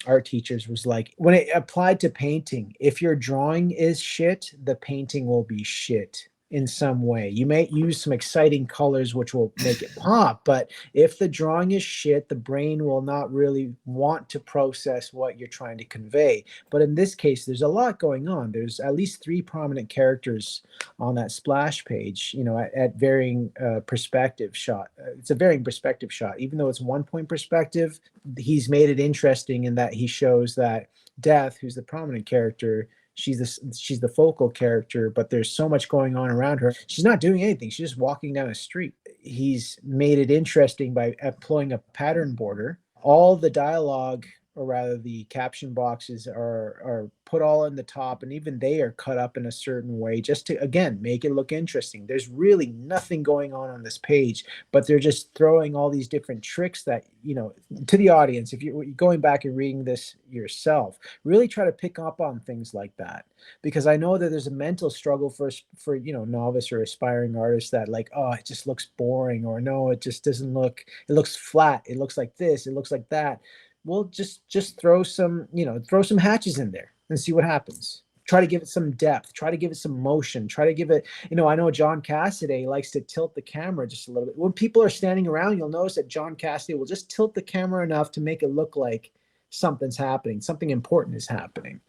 art teachers was like, when it applied to painting, if your drawing is shit, the painting will be shit in some way. You may use some exciting colors which will make it pop, but if the drawing is shit, the brain will not really want to process what you're trying to convey. But in this case, there's a lot going on. There's at least 3 prominent characters on that splash page, you know, at varying perspective shot. It's a varying perspective shot. Even though it's 1-point perspective, he's made it interesting in that he shows that Death, who's the prominent character, she's the focal character, but there's so much going on around her. She's not doing anything. She's just walking down a street. He's made it interesting by employing a pattern border. All the dialogue, or rather the caption boxes, are put all in the top, and even they are cut up in a certain way just to, again, make it look interesting. There's really nothing going on this page, but they're just throwing all these different tricks that, you know, to the audience, if you're going back and reading this yourself, really try to pick up on things like that, because I know that there's a mental struggle for you know, novice or aspiring artists, that like, oh, it just looks boring, or no, it just doesn't look, it looks flat, it looks like this, it looks like that. Well, just throw some, you know, throw some hatches in there and see what happens. Try to give it some depth, try to give it some motion, try to give it, you know, I know John Cassaday likes to tilt the camera just a little bit. When people are standing around, you'll notice that John Cassaday will just tilt the camera enough to make it look like something's happening, something important is happening.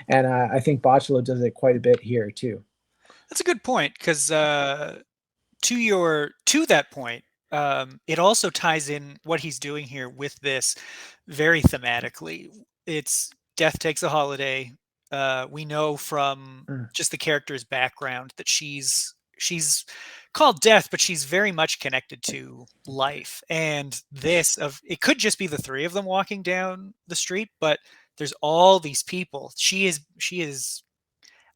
And I think Bachalo does it quite a bit here too. That's a good point, because to that point, it also ties in what he's doing here with this very thematically. It's Death takes a holiday. We know from just the character's background that she's called Death, but she's very much connected to life. And it could just be the 3 of them walking down the street, but there's all these people. She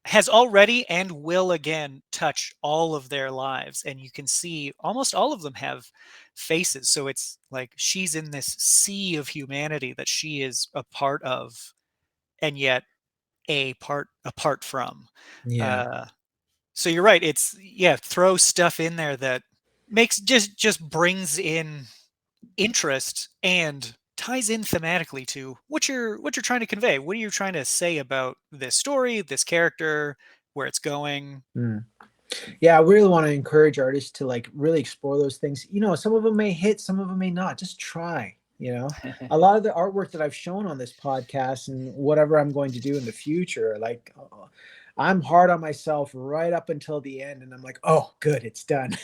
has already and will again touch all of their lives, and you can see almost all of them have faces. So it's like she's in this sea of humanity that she is a part of, and yet a part apart from. Yeah. So you're right. It's, yeah, throw stuff in there that makes just brings in interest and ties in thematically to what you're trying to convey. What are you trying to say about this story, this character, where it's going? Yeah, I really want to encourage artists to like really explore those things. You know, some of them may hit, some of them may not. Just try. You know, a lot of the artwork that I've shown on this podcast and whatever I'm going to do in the future, like, I'm hard on myself right up until the end, and I'm like, oh, good, it's done.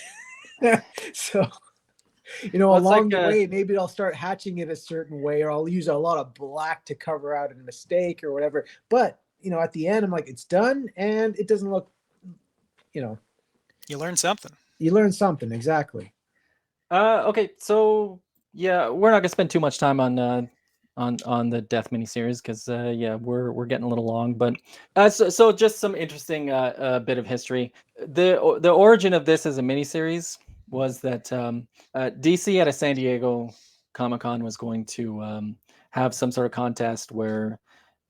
So, you know, Well, it's along like, the way, maybe I'll start hatching it a certain way, or I'll use a lot of black to cover out a mistake or whatever. But, you know, at the end, I'm like, it's done, and it doesn't look, you know, You learn something. you learn something. Exactly. Okay, so yeah, we're not gonna spend too much time on the Death miniseries, because yeah, we're getting a little long. But so just some interesting bit of history. The origin of this as a miniseries was that DC at a San Diego Comic-Con was going to have some sort of contest where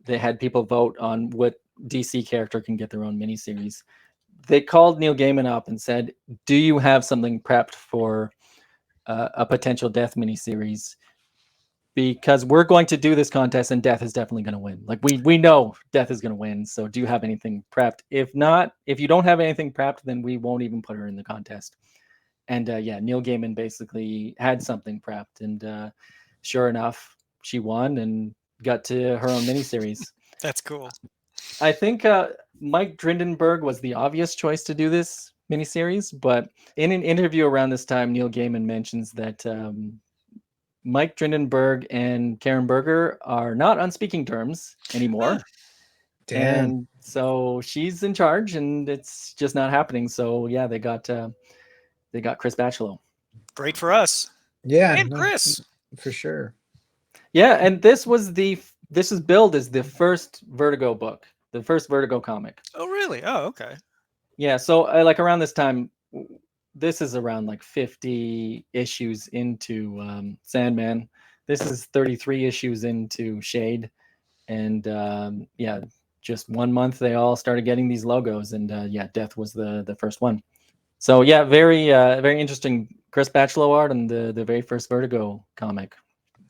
they had people vote on what DC character can get their own miniseries. They called Neil Gaiman up and said, "Do you have something prepped for a potential Death miniseries? Because we're going to do this contest and Death is definitely going to win. Like we know Death is going to win. So do you have anything prepped? If not, if you don't have anything prepped, then we won't even put her in the contest." And yeah, Neil Gaiman basically had something prepped, and sure enough, she won and got to her own miniseries. That's cool. I think Mike Drindenberg was the obvious choice to do this miniseries, but in an interview around this time, Neil Gaiman mentions that Mike Drindenberg and Karen Berger are not on speaking terms anymore. Damn. And so she's in charge, and it's just not happening. So yeah, they got Chris Bachalo. Great for us. Yeah, And Chris. for sure. Yeah, and this is billed as the first Vertigo book, the first Vertigo comic. Oh, really? Oh, okay. Yeah, so like around this time, this is around like 50 issues into Sandman. This is 33 issues into Shade, and yeah, just 1 month they all started getting these logos, and yeah, Death was the first one. So yeah, very interesting Chris Bachalo art and the very first Vertigo comic.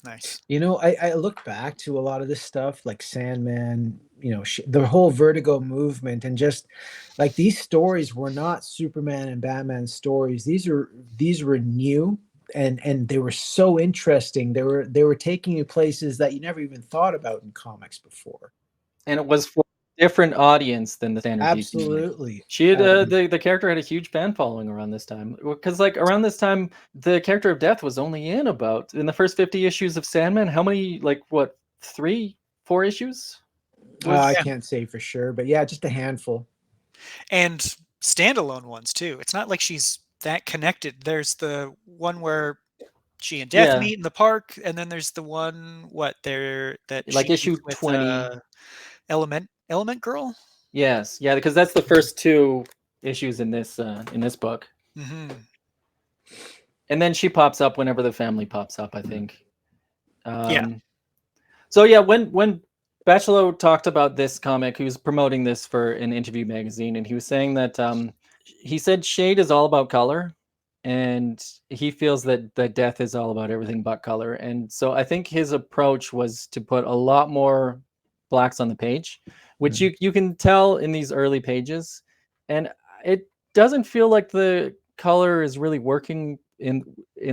Nice. You know, I look back to a lot of this stuff like Sandman, you know, the whole Vertigo movement, and just like these stories were not Superman and Batman stories. These were new, and they were so interesting. They were taking you places that you never even thought about in comics before. And it was for a different audience than the standard DC. Absolutely. She had the character had a huge fan following around this time, because like around this time the character of Death was only in the first 50 issues of Sandman. How many, like what, 3-4 issues? I can't say for sure, but yeah, just a handful. And standalone ones too. It's not like she's that connected. There's the one where she and Death meet in the park, and then there's the one that like issue with, 20 Element Girl. Yes, yeah, because that's the first 2 issues in this book. Mm-hmm. And then she pops up whenever the family pops up, I think. Yeah. So yeah, when Bachalo talked about this comic, he was promoting this for an interview magazine, and he was saying that he said Shade is all about color, and he feels that Death is all about everything but color. And so I think his approach was to put a lot more blacks on the page, which you can tell in these early pages, and it doesn't feel like the color is really working in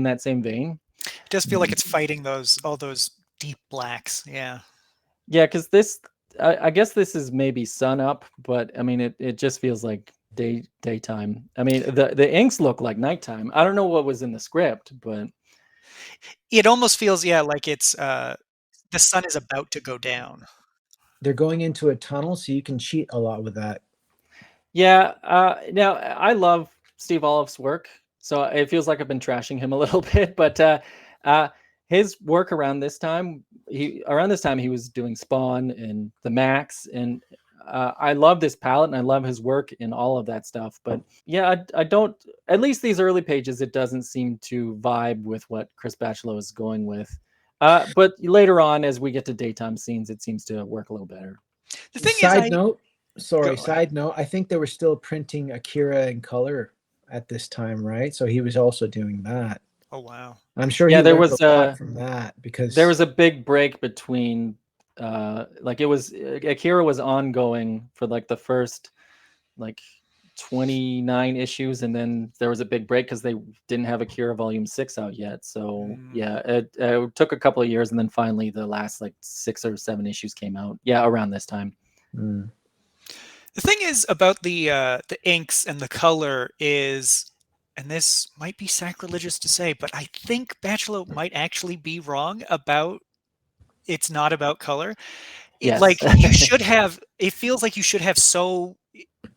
that same vein. It does feel like it's fighting all those deep blacks. Yeah, because this I guess this is maybe sun up, but I mean it just feels like daytime. I mean the inks look like nighttime. I don't know what was in the script, but it almost feels like it's the sun is about to go down. They're going into a tunnel, so you can cheat a lot with that. Yeah. Now I love Steve Olive's work, so it feels like I've been trashing him a little bit, but his work around this time he was doing Spawn and the Max, and I love this palette and I love his work in all of that stuff. But yeah, I don't, at least these early pages, it doesn't seem to vibe with what Chris Bachalo is going with. But later on, as we get to daytime scenes, it seems to work a little better. The thing side note, I think they were still printing Akira in color at this time, right? So he was also doing that. Oh wow! I'm sure. Yeah, there was was a lot from that, because there was a big break between, like it was Akira was ongoing for like the first like 29 issues, and then there was a big break because they didn't have Akira Volume 6 out yet. So yeah, it took a couple of years, and then finally the last like 6 or 7 issues came out. Yeah, around this time. The thing is about the inks and the color is, and this might be sacrilegious to say, but I think Bachalo might actually be wrong about it's not about color. Yes. Like you should have, it feels like you should have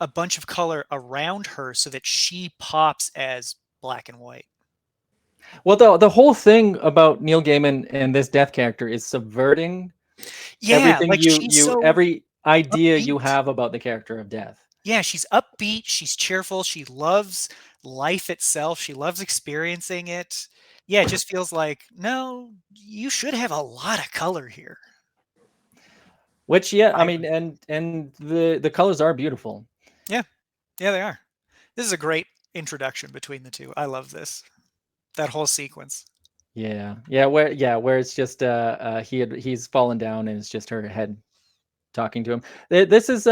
a bunch of color around her so that she pops as black and white. Well, the whole thing about Neil Gaiman and this Death character is subverting everything like every idea upbeat. You have about the character of Death. Yeah, she's upbeat, she's cheerful, she loves life itself, she loves experiencing it. Yeah, it just feels like, no, you should have a lot of color here. Which, yeah, I mean, and the colors are beautiful. Yeah, they are. This is a great introduction between the two. I love this, that whole sequence. Yeah, where it's just he's fallen down and it's just her head talking to him. This is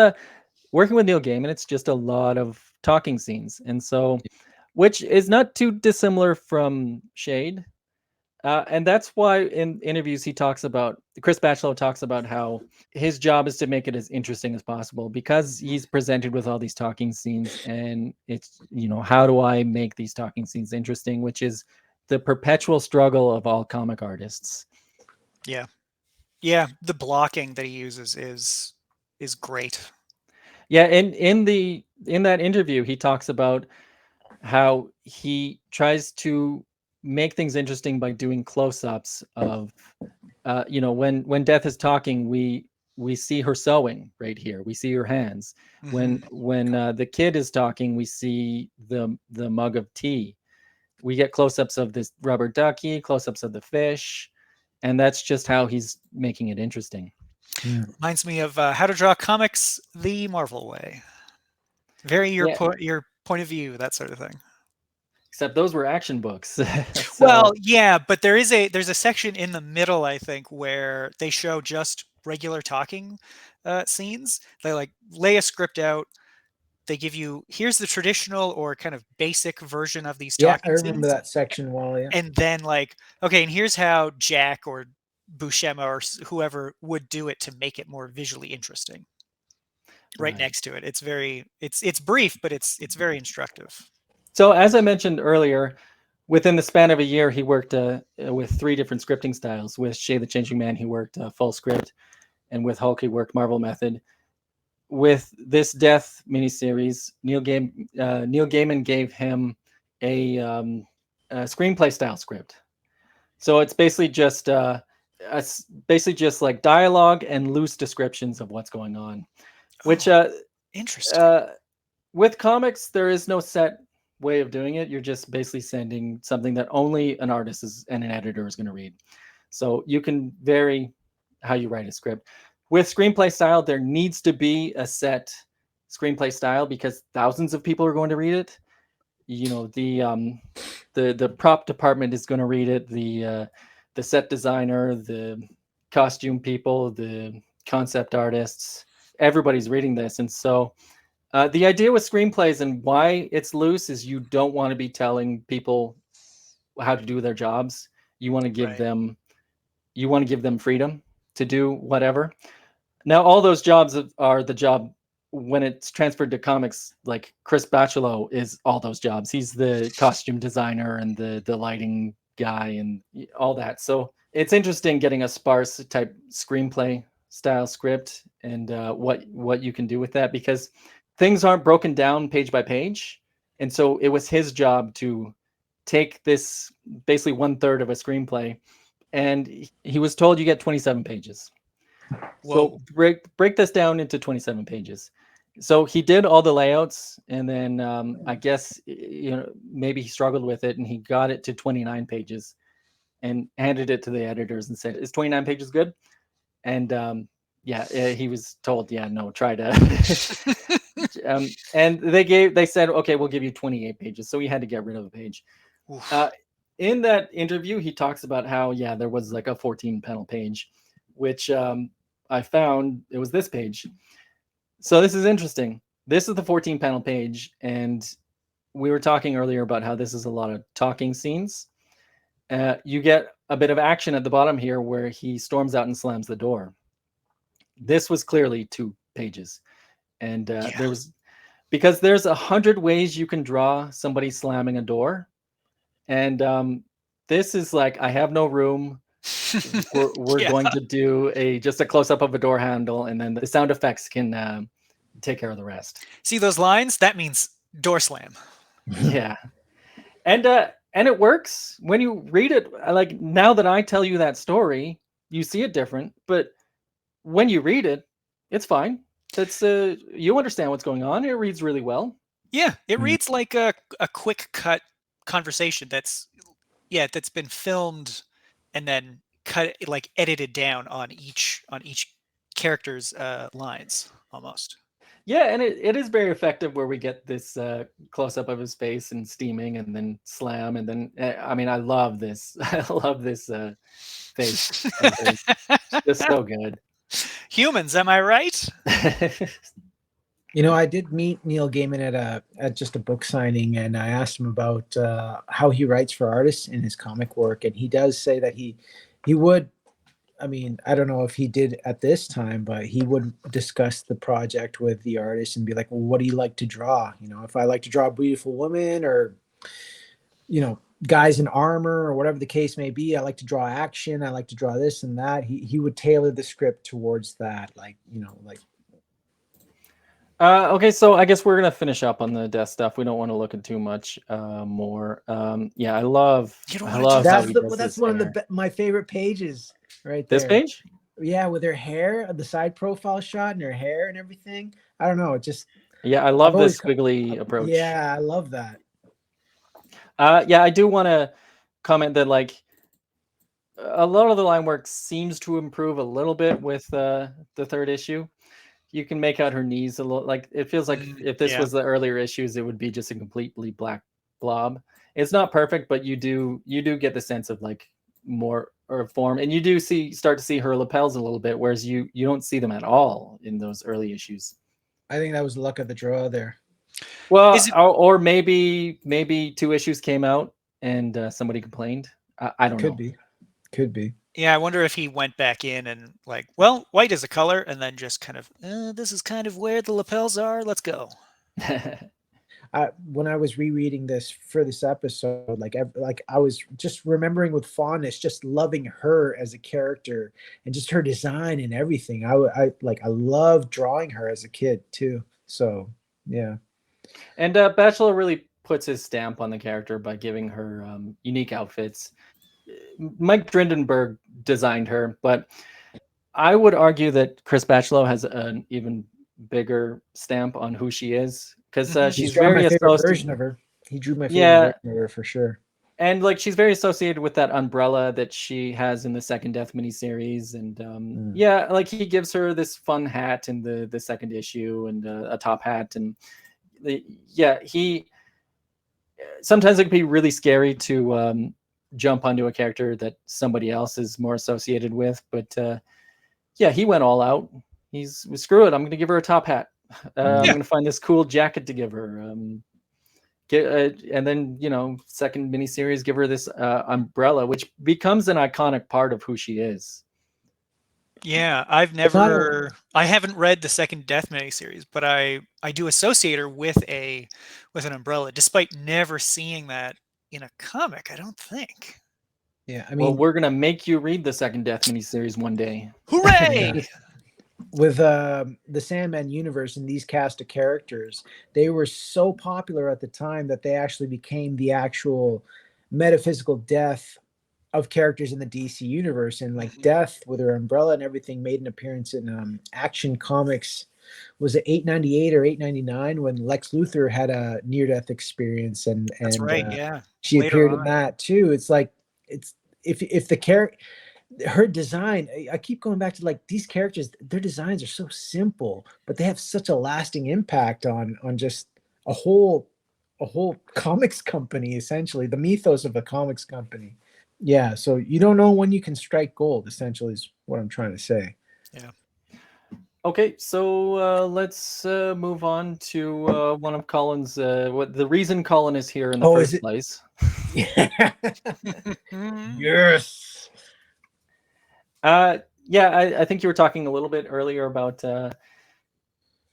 working with Neil Gaiman. It's just a lot of talking scenes, and so which is not too dissimilar from Shade. And that's why in interviews Chris Bachalo talks about how his job is to make it as interesting as possible, because he's presented with all these talking scenes, and it's, how do I make these talking scenes interesting, which is the perpetual struggle of all comic artists. Yeah. Yeah, the blocking that he uses is great. Yeah, and in that interview, he talks about how he tries to make things interesting by doing close-ups of, when Death is talking, we see her sewing right here. We see her hands. When the kid is talking, we see the mug of tea. We get close-ups of this rubber ducky, close-ups of the fish, and that's just how he's making it interesting. Reminds me of How to Draw Comics the Marvel Way. Very your point of view, that sort of thing. Except those were action books. Well, yeah, but there's a section in the middle, I think, where they show just regular talking scenes. They like lay a script out. They give you, here's the traditional or kind of basic version of these talking scenes. I remember that section well, yeah. And then okay, and here's how Jack or Buscema or whoever would do it to make it more visually interesting. Right next to it. It's brief, but it's very instructive. So as I mentioned earlier, within the span of a year, he worked with 3 different scripting styles. With Shay the Changing Man, he worked full script, and with Hulk, he worked Marvel method. With this Death miniseries, Neil Gaiman gave him a screenplay style script. So it's basically just like dialogue and loose descriptions of what's going on. Which interesting. With comics, there is no set way of doing it. You're just basically sending something that only an artist and an editor is going to read. So you can vary how you write a script. With screenplay style, there needs to be a set screenplay style, because thousands of people are going to read it. The prop department is going to read it. The set designer, the costume people, the concept artists, everybody's reading this. And so the idea with screenplays and why it's loose is you don't want to be telling people how to do their jobs. You want to give them freedom to do whatever. Now, all those jobs are the job when it's transferred to comics. Like Chris Bachalo is all those jobs. He's the costume designer and the lighting guy and all that. So it's interesting getting a sparse type screenplay style script and what you can do with that, because things aren't broken down page by page. And so it was his job to take this basically 1/3 of a screenplay, and he was told you get 27 pages. Whoa. So break this down into 27 pages. So he did all the layouts, and then I guess maybe he struggled with it, and he got it to 29 pages and handed it to the editors and said, "Is 29 pages good?" And he was told, no, try to. And they said, okay, we'll give you 28 pages. So he had to get rid of a page. In that interview, he talks about how, there was like a 14 panel page, which I found it was this page. So this is interesting. This is the 14 panel page. And we were talking earlier about how this is a lot of talking scenes. You get a bit of action at the bottom here where he storms out and slams the door. This was clearly 2 pages. And because there's 100 ways you can draw somebody slamming a door. And this is like, I have no room. We're going to do just a close-up of a door handle, and then the sound effects can take care of the rest. See those lines? That means door slam. Yeah. And it works when you read it. Like, now that I tell you that story, you see it different, but when you read it, it's fine. That's you understand what's going on. It reads really well. Yeah, it reads like a quick cut conversation that's been filmed and then cut, like edited down on each character's lines almost. Yeah, and it is very effective where we get this close up of his face and steaming and then slam, and then I love this. I love this face. It's so good. Humans, am I right? You know, I did meet Neil Gaiman at just a book signing, and I asked him about how he writes for artists in his comic work, and he does say that he would. I mean, I don't know if he did at this time, but he would discuss the project with the artist and be like, "Well, what do you like to draw? You know, if I like to draw beautiful women, or guys in armor, or whatever the case may be, I like to draw action. I like to draw this and that." He would tailor the script towards that, like like. Okay, so I guess we're gonna finish up on the death stuff. We don't want to look at too much more. Yeah, I love how That's he does that's his one hair. of my favorite pages right there. This page? Yeah, with her hair, the side profile shot, and her hair and everything. I don't know, it just. Yeah, I love I've always this squiggly approach. Yeah, I love that. Yeah, I do want to comment that like a lot of the line work seems to improve a little bit with the third issue. You can make out her knees a little. Like it feels like if this was the earlier issues, it would be just a completely black blob. It's not perfect, but you do get the sense of like more or form, and you do start to see her lapels a little bit, whereas you don't see them at all in those early issues. I think that was the luck of the draw there. Well, or maybe 2 issues came out and somebody complained. I don't know. Could be. Yeah, I wonder if he went back in and like, well, white is a color, and then just kind of, this is kind of where the lapels are. Let's go. When I was rereading this for this episode, like I was just remembering with fondness, just loving her as a character and just her design and everything. I loved drawing her as a kid too. So yeah. And Bachalo really puts his stamp on the character by giving her unique outfits. Mike Drindenberg designed her, but I would argue that Chris Bachalo has an even bigger stamp on who she is, because she's very my favorite associated version of her. He drew my favorite version of her for sure. And like she's very associated with that umbrella that she has in the second Death miniseries, and yeah, like he gives her this fun hat in the second issue and a top hat, and he sometimes it can be really scary to jump onto a character that somebody else is more associated with, but yeah, he went all out. He's screw it, I'm gonna give her a top hat. I'm gonna find this cool jacket to give her, and then second miniseries, give her this umbrella, which becomes an iconic part of who she is. Yeah, I haven't read the second Death miniseries, but I do associate her with an umbrella, despite never seeing that in a comic, I don't think. Yeah, I mean, well, we're gonna make you read the second Death miniseries one day. Hooray! With the Sandman universe and these cast of characters, they were so popular at the time that they actually became the actual metaphysical Death of characters in the DC universe. And like Death with her umbrella and everything made an appearance in Action Comics. Was it 898 or 899 when Lex Luthor had a near-death experience, and that's right, yeah, she appeared in that too. It's like if the character, her design, I keep going back to like these characters, their designs are so simple, but they have such a lasting impact on just a whole comics company, essentially the mythos of a comics company. Yeah, so you don't know when you can strike gold, essentially, is what I'm trying to say. Yeah. Okay, so let's move on to one of Colin's. The reason Colin is here in the first place. Yeah. Yes. Yeah, I think you were talking a little bit earlier about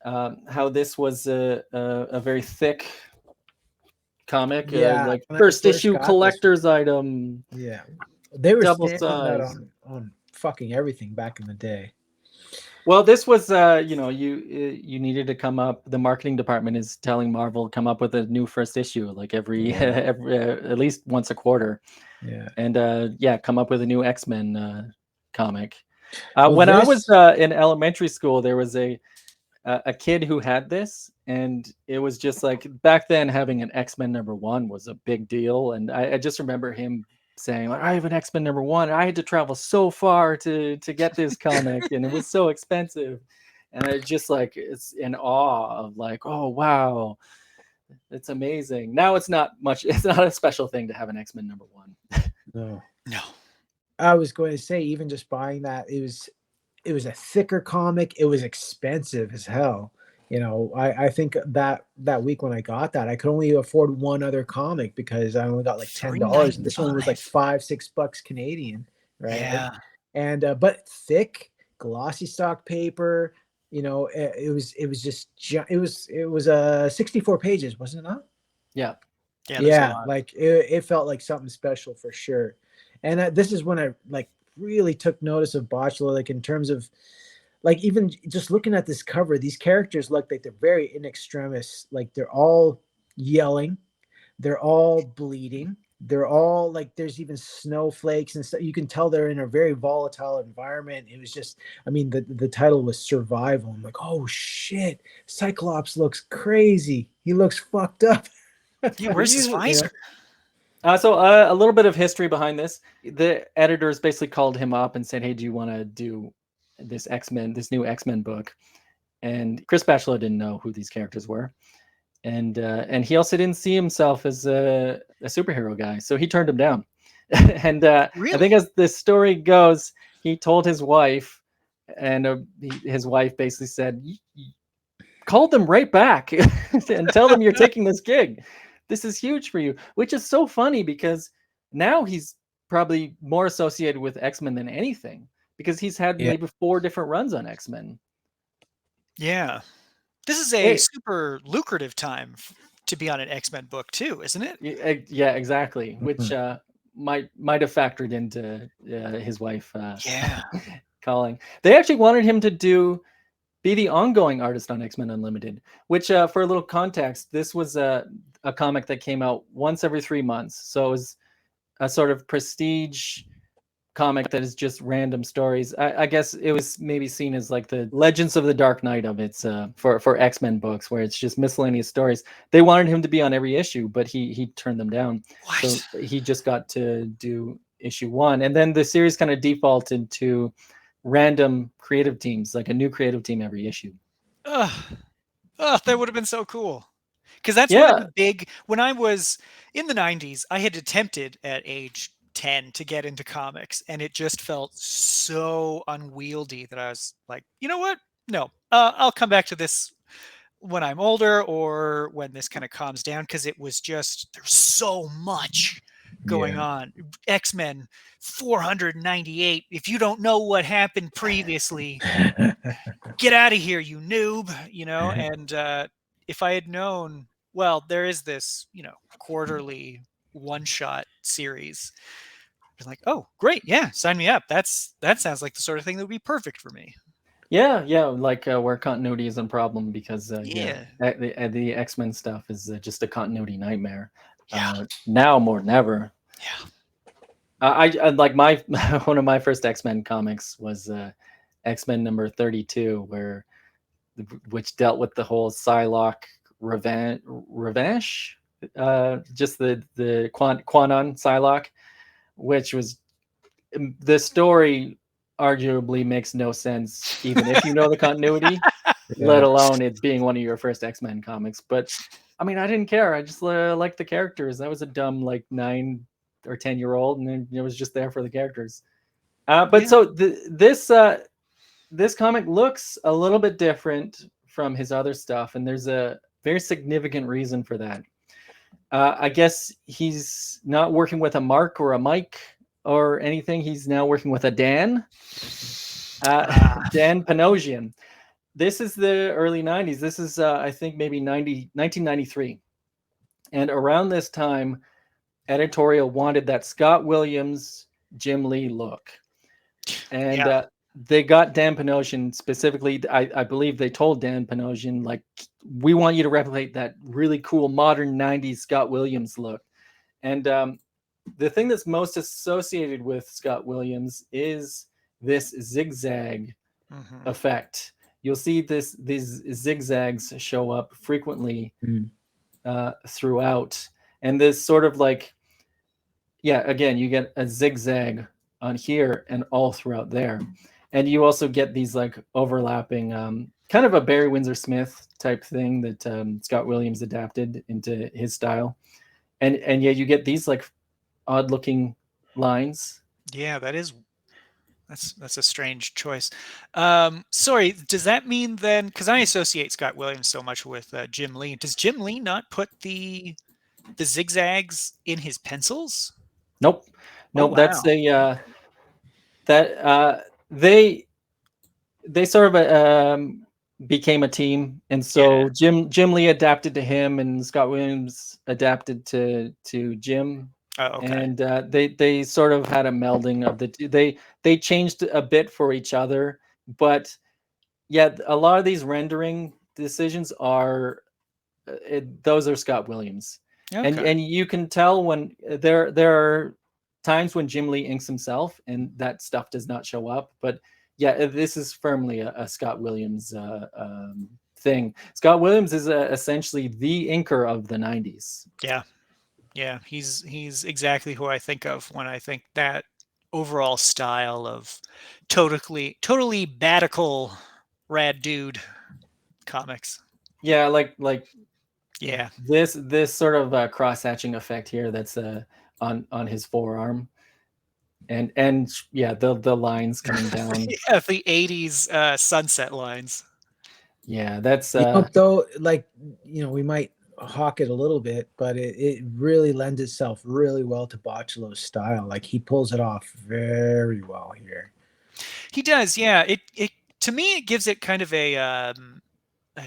how this was a very thick comic, like first issue collector's item. Yeah, they were double stamping size that on fucking everything back in the day. Well, this was you needed to come up. The marketing department is telling Marvel come up with a new first issue like every at least once a quarter. Yeah, and come up with a new X-Men comic. When I was in elementary school, there was a kid who had this, and it was just like back then having an X-Men #1 was a big deal, and I just remember him saying like, I have an X-Men #1. I had to travel so far to get this comic, and it was so expensive. And I just like, it's in awe of like, oh wow, it's amazing. Now it's not a special thing to have an X-Men #1. No. I was going to say, even just buying that, it was a thicker comic. It was expensive as hell. I think that week when I got that, I could only afford one other comic because I only got like $10, and this one was like $5-6 Canadian, right? Yeah. And but thick, glossy stock paper. It was 64 pages, wasn't it not? Yeah. Yeah, like it felt like something special for sure. And this is when I like really took notice of Bachalo, like in terms of like even just looking at this cover, these characters look like they're very in extremis, like they're all yelling, they're all bleeding, they're all like there's even snowflakes and stuff. You can tell they're in a very volatile environment. It was just, I mean, the title was Survival. I'm like, oh shit, Cyclops looks crazy. He looks fucked up. Yeah, where's his visor? So a little bit of history behind this. The editors basically called him up and said, "Hey, do you want to do this new X-Men book?" And Chris Bachalo didn't know who these characters were, and he also didn't see himself as a superhero guy, so he turned him down. And Really? I think as the story goes, he told his wife, and his wife basically said, "Call them right back and tell them you're taking this gig. This is huge for you," which is so funny because now he's probably more associated with X-Men than anything because he's had maybe 4 different runs on X-Men. Yeah. This is a super lucrative time to be on an X-Men book too, isn't it? Yeah, exactly. Which might have factored into his wife calling. They actually wanted him to be the ongoing artist on X-Men Unlimited, which for a little context, this was a comic that came out once every 3 months. So it was a sort of prestige comic that is just random stories. I guess it was maybe seen as like the Legends of the Dark Knight of its for X-Men books, where it's just miscellaneous stories. They wanted him to be on every issue, but he turned them down. What? So he just got to do issue 1. And then the series kind of defaulted to random creative teams, like a new creative team every issue. That would have been so cool. Because that's one of the big, when I was in the 90s, I had attempted at age 10 to get into comics, and it just felt so unwieldy that I was like, you know what? No, I'll come back to this when I'm older or when this kind of calms down, because it was just, there's so much going on. X-Men 498. If you don't know what happened previously, get out of here, you noob, and if I had known, well, there is this, quarterly one-shot series, I was like, oh, great, yeah, sign me up. That sounds like the sort of thing that would be perfect for me. Yeah, like where continuity is a problem because the X-Men stuff is just a continuity nightmare. Now more than ever. Yeah. I like one of my first X-Men comics was X-Men number 32, which dealt with the whole Psylocke revenge, just the Quanon Psylocke, which was the story arguably makes no sense even if you know the continuity, let alone it being one of your first X-Men comics. But I mean, I didn't care. I just liked the characters. I was a dumb like 9 or 10-year-old, and then it was just there for the characters. So this comic looks a little bit different from his other stuff, and there's a very significant reason for that. I guess he's not working with a Mark or a Mike or anything. He's now working with a Dan. Dan Panosian. This is the early 90s. This is, I think, maybe 1993. And around this time, editorial wanted that Scott Williams, Jim Lee look. And they got Dan Panosian specifically. I believe they told Dan Panosian, like, we want you to replicate that really cool modern 90s Scott Williams look. And the thing that's most associated with Scott Williams is this zigzag effect. You'll see these zigzags show up frequently throughout. And this sort of like, again, you get a zigzag on here and all throughout there. And you also get these like overlapping, kind of a Barry Windsor Smith type thing that Scott Williams adapted into his style. And you get these like odd looking lines. Yeah, that is That's a strange choice. Sorry, does that mean then? Because I associate Scott Williams so much with Jim Lee. Does Jim Lee not put the zigzags in his pencils? Nope. Oh, Nope. That's wow. They sort of became a team, and so Jim Lee adapted to him, and Scott Williams adapted to Jim. Oh, okay. And they sort of had a melding of the two. They changed a bit for each other, but yeah, a lot of these rendering decisions are those are Scott Williams. Okay. And you can tell when there are times when Jim Lee inks himself and that stuff does not show up. But yeah, this is firmly a Scott Williams thing. Scott Williams is essentially the inker of the 90s. Yeah, he's exactly who I think of when I think that overall style of totally badical rad dude comics. Yeah, like Yeah, this sort of cross-hatching effect here that's on his forearm, and yeah, the lines coming down. yeah, the 80s sunset lines. Yeah, that's Though, like, we might hawk it a little bit, but it really lends itself really well to Bachalo's style. Like, he pulls it off very well here. He does, yeah. It to me, it gives it kind of a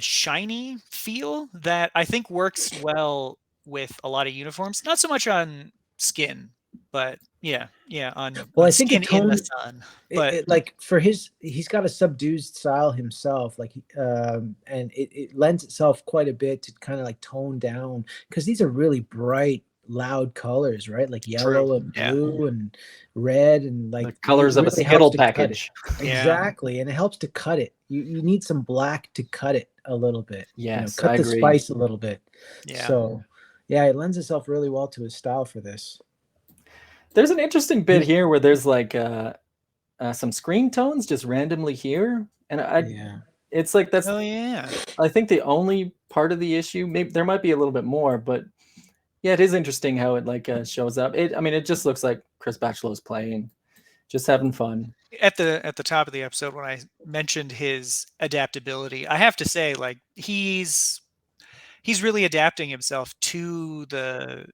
shiny feel that I think works well with a lot of uniforms. Not so much on skin, but yeah, on Well, I think skin it in the toned sun. But like for he's got a subdued style himself, like and it lends itself quite a bit to kind of like tone down, because these are really bright, loud colors, right? Like yellow and blue and red, and like the colors of a Skittle package. Exactly, and it helps to cut it. You need some black to cut it a little bit. Yes, cut I the agree. spice a little bit. Yeah. So yeah, it lends itself really well to his style for this. There's an interesting bit here where there's like some screen tones just randomly here, and it's like that's I think the only part of the issue. Maybe there might be a little bit more, but yeah, it is interesting how it like shows up. It just looks like Chris Bachalo's playing, just having fun. At the top of the episode, when I mentioned his adaptability, I have to say, like, he's really adapting himself to the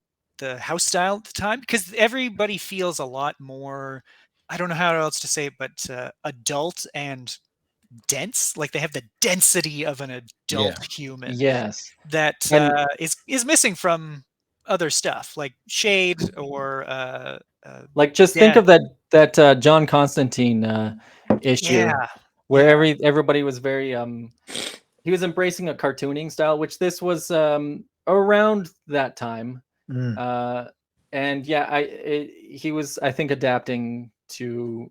house style at the time, because everybody feels a lot more, I don't know how else to say it, but adult and dense. Like, they have the density of an adult human. Yes, that is missing from other stuff like Shade or like just think of that John Constantine issue where everybody was very he was embracing a cartooning style, which this was around that time. And yeah, he was, I think, adapting to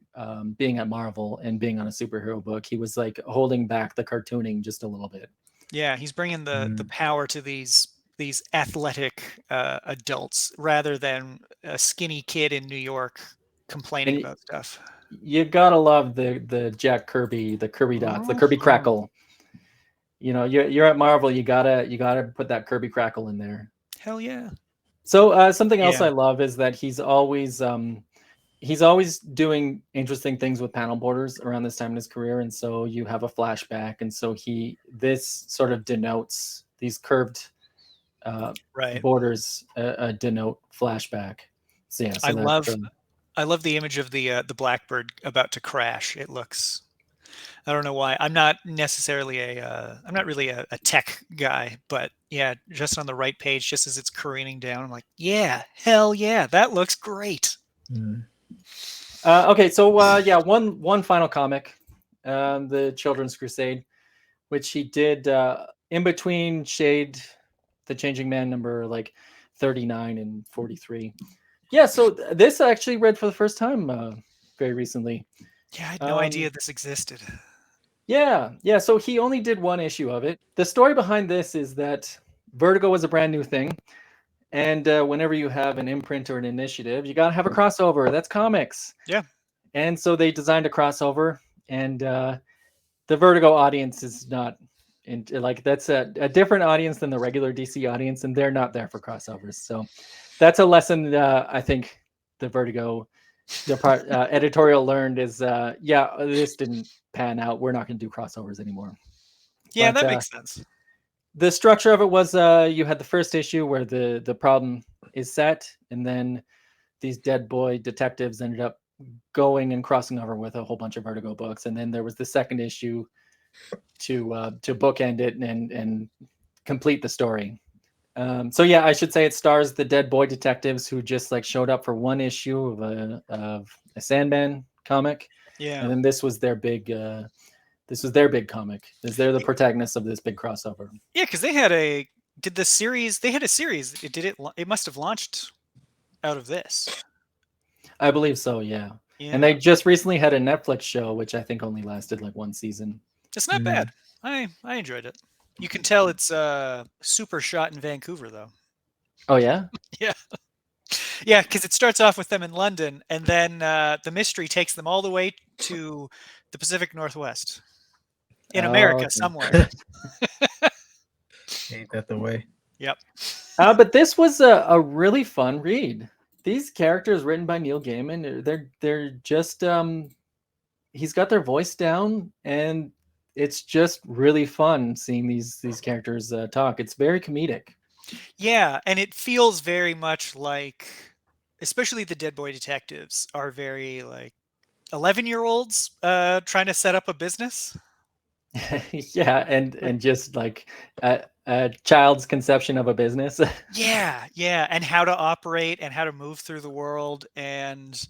being at Marvel and being on a superhero book. He was like holding back the cartooning just a little bit. Yeah, he's bringing the power to these athletic adults rather than a skinny kid in New York complaining about stuff. You gotta love the Jack Kirby, the Kirby dots, the Kirby crackle. You're at Marvel. You gotta put that Kirby crackle in there. Hell yeah. So something else I love is that he's always doing interesting things with panel borders around this time in his career, and so you have a flashback, and so this sort of denotes these curved borders denote flashback. So yeah, I love the image of the Blackbird about to crash. It looks, I don't know why. I'm not necessarily I'm not really a tech guy, but yeah, just on the right page, just as it's careening down, I'm like, yeah, hell yeah, that looks great. Okay, so one final comic, the Children's Crusade, which he did in between Shade, the Changing Man number like 39 and 43. Yeah, so this I actually read for the first time very recently. Yeah, I had no idea this existed. Yeah. So he only did one issue of it. The story behind this is that Vertigo was a brand new thing. And whenever you have an imprint or an initiative, you got to have a crossover. That's comics. Yeah. And so they designed a crossover. And the Vertigo audience is not, that's a different audience than the regular DC audience. And they're not there for crossovers. So that's a lesson I think the Vertigo the part editorial learned is yeah, this didn't pan out. We're not going to do crossovers anymore. Yeah, But, that makes sense. The structure of it was you had the first issue where the problem is set, and then these dead boy detectives ended up going and crossing over with a whole bunch of Vertigo books, and then there was the second issue to bookend it and complete the story. So yeah, I should say it stars the dead boy detectives who just like showed up for one issue of a Sandman comic, Yeah. and then this was their big comic. They're the protagonists of this big crossover. Yeah, because they had a series. It must have launched out of this. I believe so, yeah. Yeah. And they just recently had a Netflix show, which I think only lasted like one season. It's not bad. I enjoyed it. You can tell it's super shot in Vancouver, though. Oh yeah? Yeah. Yeah, because it starts off with them in London, and then the mystery takes them all the way to the Pacific Northwest. In America, okay. somewhere. Ain't that the way? Yep. But this was a really fun read. These characters written by Neil Gaiman, they're just he's got their voice down, and it's just really fun seeing these characters talk. It's very comedic. Yeah, and it feels very much like, especially the Dead Boy detectives are very like 11-year-olds trying to set up a business. Yeah, and just like a child's conception of a business. Yeah, and how to operate and how to move through the world, and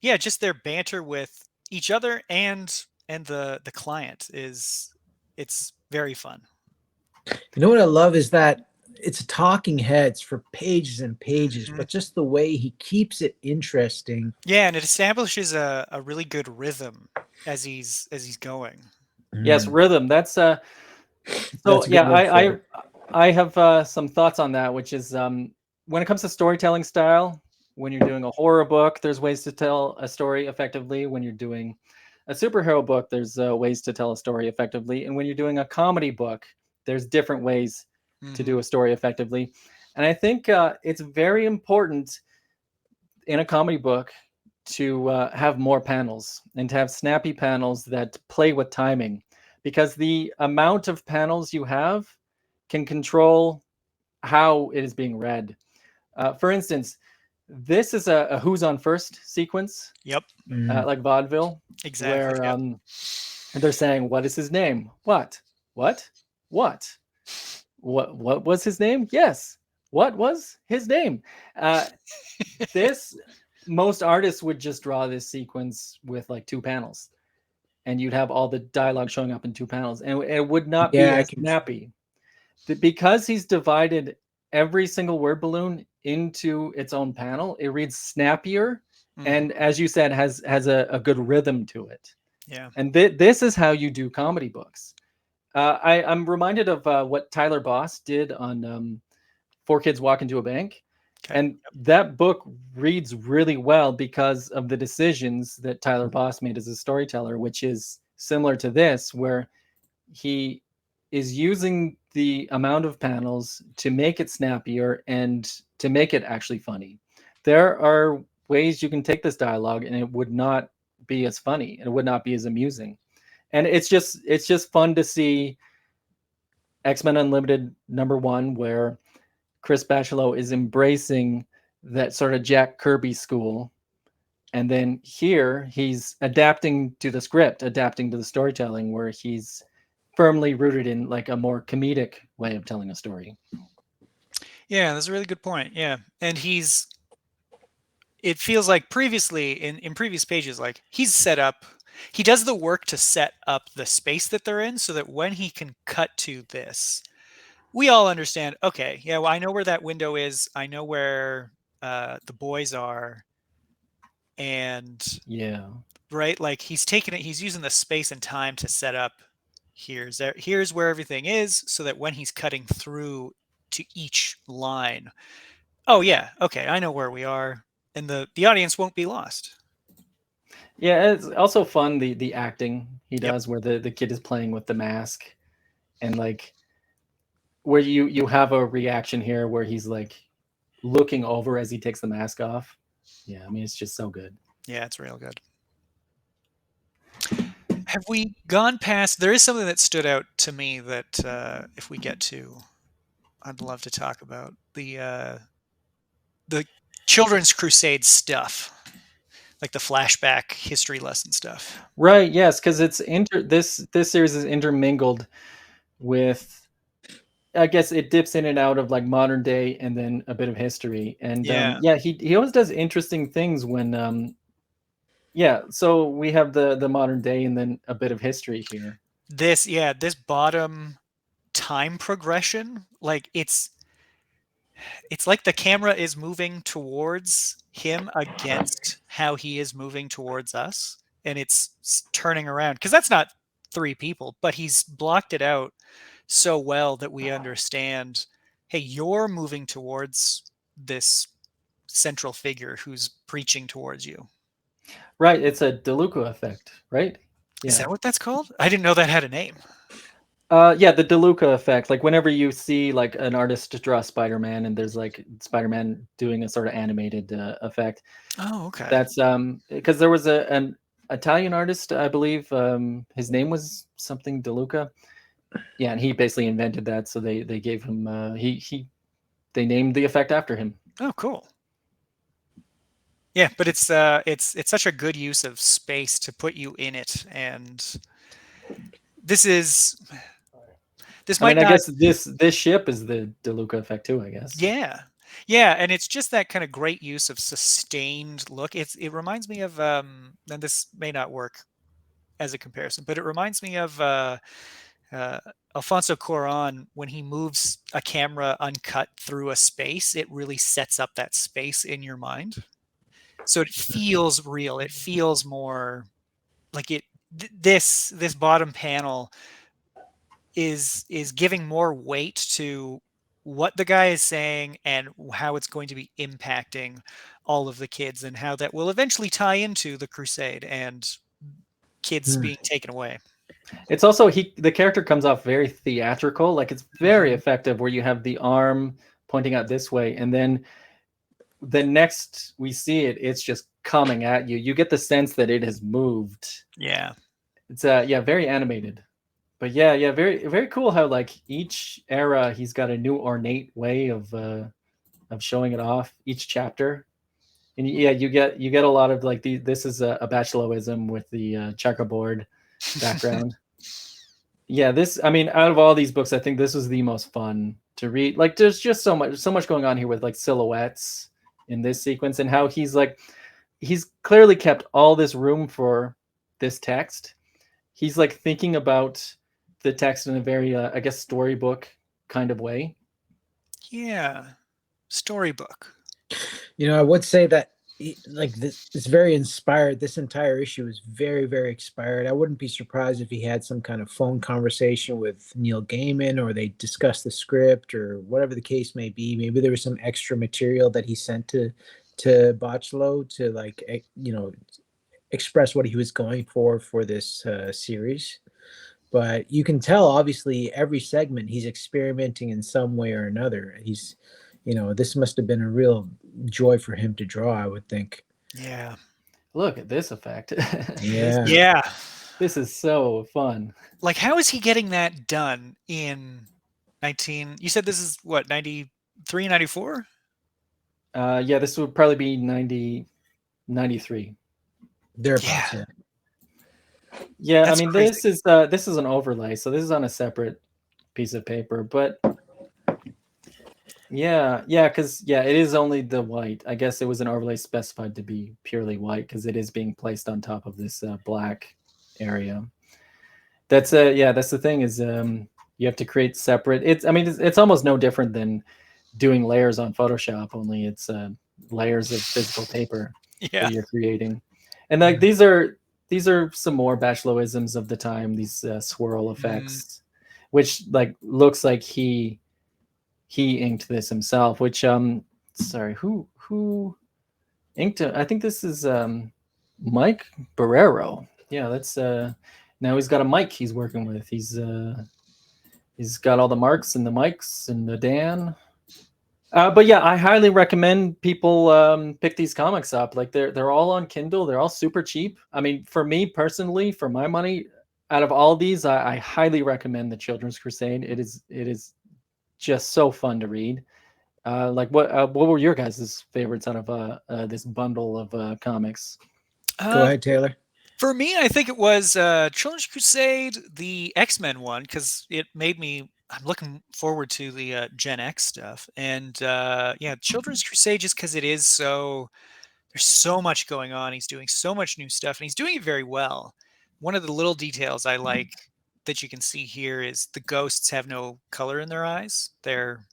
yeah, just their banter with each other and the client it's very fun. You know what I love is that it's talking heads for pages and pages, but just the way he keeps it interesting. Yeah, and it establishes a really good rhythm as he's going. Yes, rhythm. That's so That's a good yeah, word for I have some thoughts on that, which is when it comes to storytelling style, when you're doing a horror book, there's ways to tell a story effectively. When you're doing a superhero book, there's ways to tell a story effectively. And when you're doing a comedy book, there's different ways to do a story effectively. And I think it's very important in a comedy book to have more panels and to have snappy panels that play with timing, because the amount of panels you have can control how it is being read. For instance, this is a who's on first sequence. Yep. Like vaudeville. Exactly. Where yep. They're saying, what is his name? What was his name? Yes. What was his name? This most artists would just draw this sequence with like 2 panels, and you'd have all the dialogue showing up in 2 panels, and it would not be as snappy. Because he's divided every single word balloon into its own panel, it reads snappier, and as you said, has a good rhythm to it. Yeah. And this is how you do comedy books. I'm reminded of what Tyler Boss did on 4 Kids Walk Into a Bank. Okay. And that book reads really well because of the decisions that Tyler Boss made as a storyteller, which is similar to this, where he is using the amount of panels to make it snappier and to make it actually funny. There are ways you can take this dialogue and it would not be as funny, and it would not be as amusing. And it's just fun to see X-Men Unlimited #1, where Chris Bachalo is embracing that sort of Jack Kirby school. And then here he's adapting to the script, adapting to the storytelling, where he's firmly rooted in like a more comedic way of telling a story. Yeah, that's a really good point. Yeah. And it feels like previously in previous pages, like he does the work to set up the space that they're in so that when he can cut to this, we all understand, okay, yeah, well, I know where that window is. I know where the boys are. And yeah, right, like he's using the space and time to set up here's where everything is, so that when he's cutting through to each line, oh yeah, okay, I know where we are, and the audience won't be lost. Yeah, it's also fun the acting he does, where the kid is playing with the mask, and like where you have a reaction here where he's like looking over as he takes the mask off. Yeah, I mean, it's just so good. Yeah, it's real good. Have we gone past? There is something that stood out to me that if we get to, I'd love to talk about the children's Crusade stuff, like the flashback history lesson stuff. Right. Yes, because it's this series is intermingled with, I guess it dips in and out of like modern day and then a bit of history. And Yeah. he always does interesting things when so we have the modern day and then a bit of history here. This bottom time progression, like it's like the camera is moving towards him against how he is moving towards us, and it's turning around, because that's not three people, but he's blocked it out so well that we understand, hey, you're moving towards this central figure who's preaching towards you. Right. It's a DeLuca effect, right? Is that what that's called? I didn't know that had a name. Yeah, the DeLuca effect. Like whenever you see like an artist draw Spider-Man and there's like Spider-Man doing a sort of animated effect. Oh, okay. That's because there was an Italian artist, I believe. His name was something DeLuca. Yeah, and he basically invented that. So they gave him they named the effect after him. Oh, cool. Yeah, but it's such a good use of space to put you in it, and this might I not. guess this ship is the DeLuca effect too, I guess. Yeah, and it's just that kind of great use of sustained look. It reminds me of and this may not work as a comparison, but it reminds me of Alfonso Cuarón. When he moves a camera uncut through a space, it really sets up that space in your mind. So it feels real. It feels more like it. This bottom panel is giving more weight to what the guy is saying and how it's going to be impacting all of the kids, and how that will eventually tie into the Crusade and kids being taken away. It's also the character comes off very theatrical. Like it's very effective where you have the arm pointing out this way, and then the next we see it, it's just coming at you. You get the sense that it has moved. Yeah. It's very animated. But yeah, very very cool how like each era he's got a new ornate way of showing it off each chapter. And yeah, you get a lot of like this is a Bachaloism with the checkerboard background. Yeah, out of all these books, I think this was the most fun to read. Like there's just so much going on here with like silhouettes in this sequence, and how he's clearly kept all this room for this text. He's like thinking about the text in a very I guess storybook kind of way. Yeah. Storybook. I would say that like this is very inspired. This entire issue is very, very inspired. I wouldn't be surprised if he had some kind of phone conversation with Neil Gaiman, or they discussed the script, or whatever the case may be. Maybe there was some extra material that he sent to Bachalo to like express what he was going for this series. But you can tell, obviously, every segment he's experimenting in some way or another. He's this must have been a real joy for him to draw, I would think. Yeah. Look at this effect. Yeah. Yeah. This is so fun. Like, how is he getting that done in you said this is what, 93, 94? Yeah, this would probably be 90, 93. Thereabouts, Yeah. Yeah, That's this is an overlay, so this is on a separate piece of paper, but because it is only the white. I guess it was an overlay specified to be purely white because it is being placed on top of this black area. That's the thing is you have to create separate. It's almost no different than doing layers on Photoshop, only it's layers of physical paper that you're creating, and like these are some more Bachaloisms of the time. These swirl effects, which like looks like he inked this himself, which sorry, who inked it? I think this is Mike Barrero. Yeah, that's now he's got a mic he's working with. He's got all the marks and the mics and the Dan. But yeah, I highly recommend people pick these comics up. Like they're all on Kindle. They're all super cheap. I mean, for me personally, for my money, out of all these, I highly recommend the Children's Crusade. It is just so fun to read. What were your guys' favorites out of this bundle of comics? Go ahead, Taylor. For me, I think it was Children's Crusade, the X-Men one, because it made me. I'm looking forward to the Gen X stuff, and yeah, Children's Crusade, just because it is so. There's so much going on. He's doing so much new stuff, and he's doing it very well. One of the little details I like that you can see here is the ghosts have no color in their eyes. They're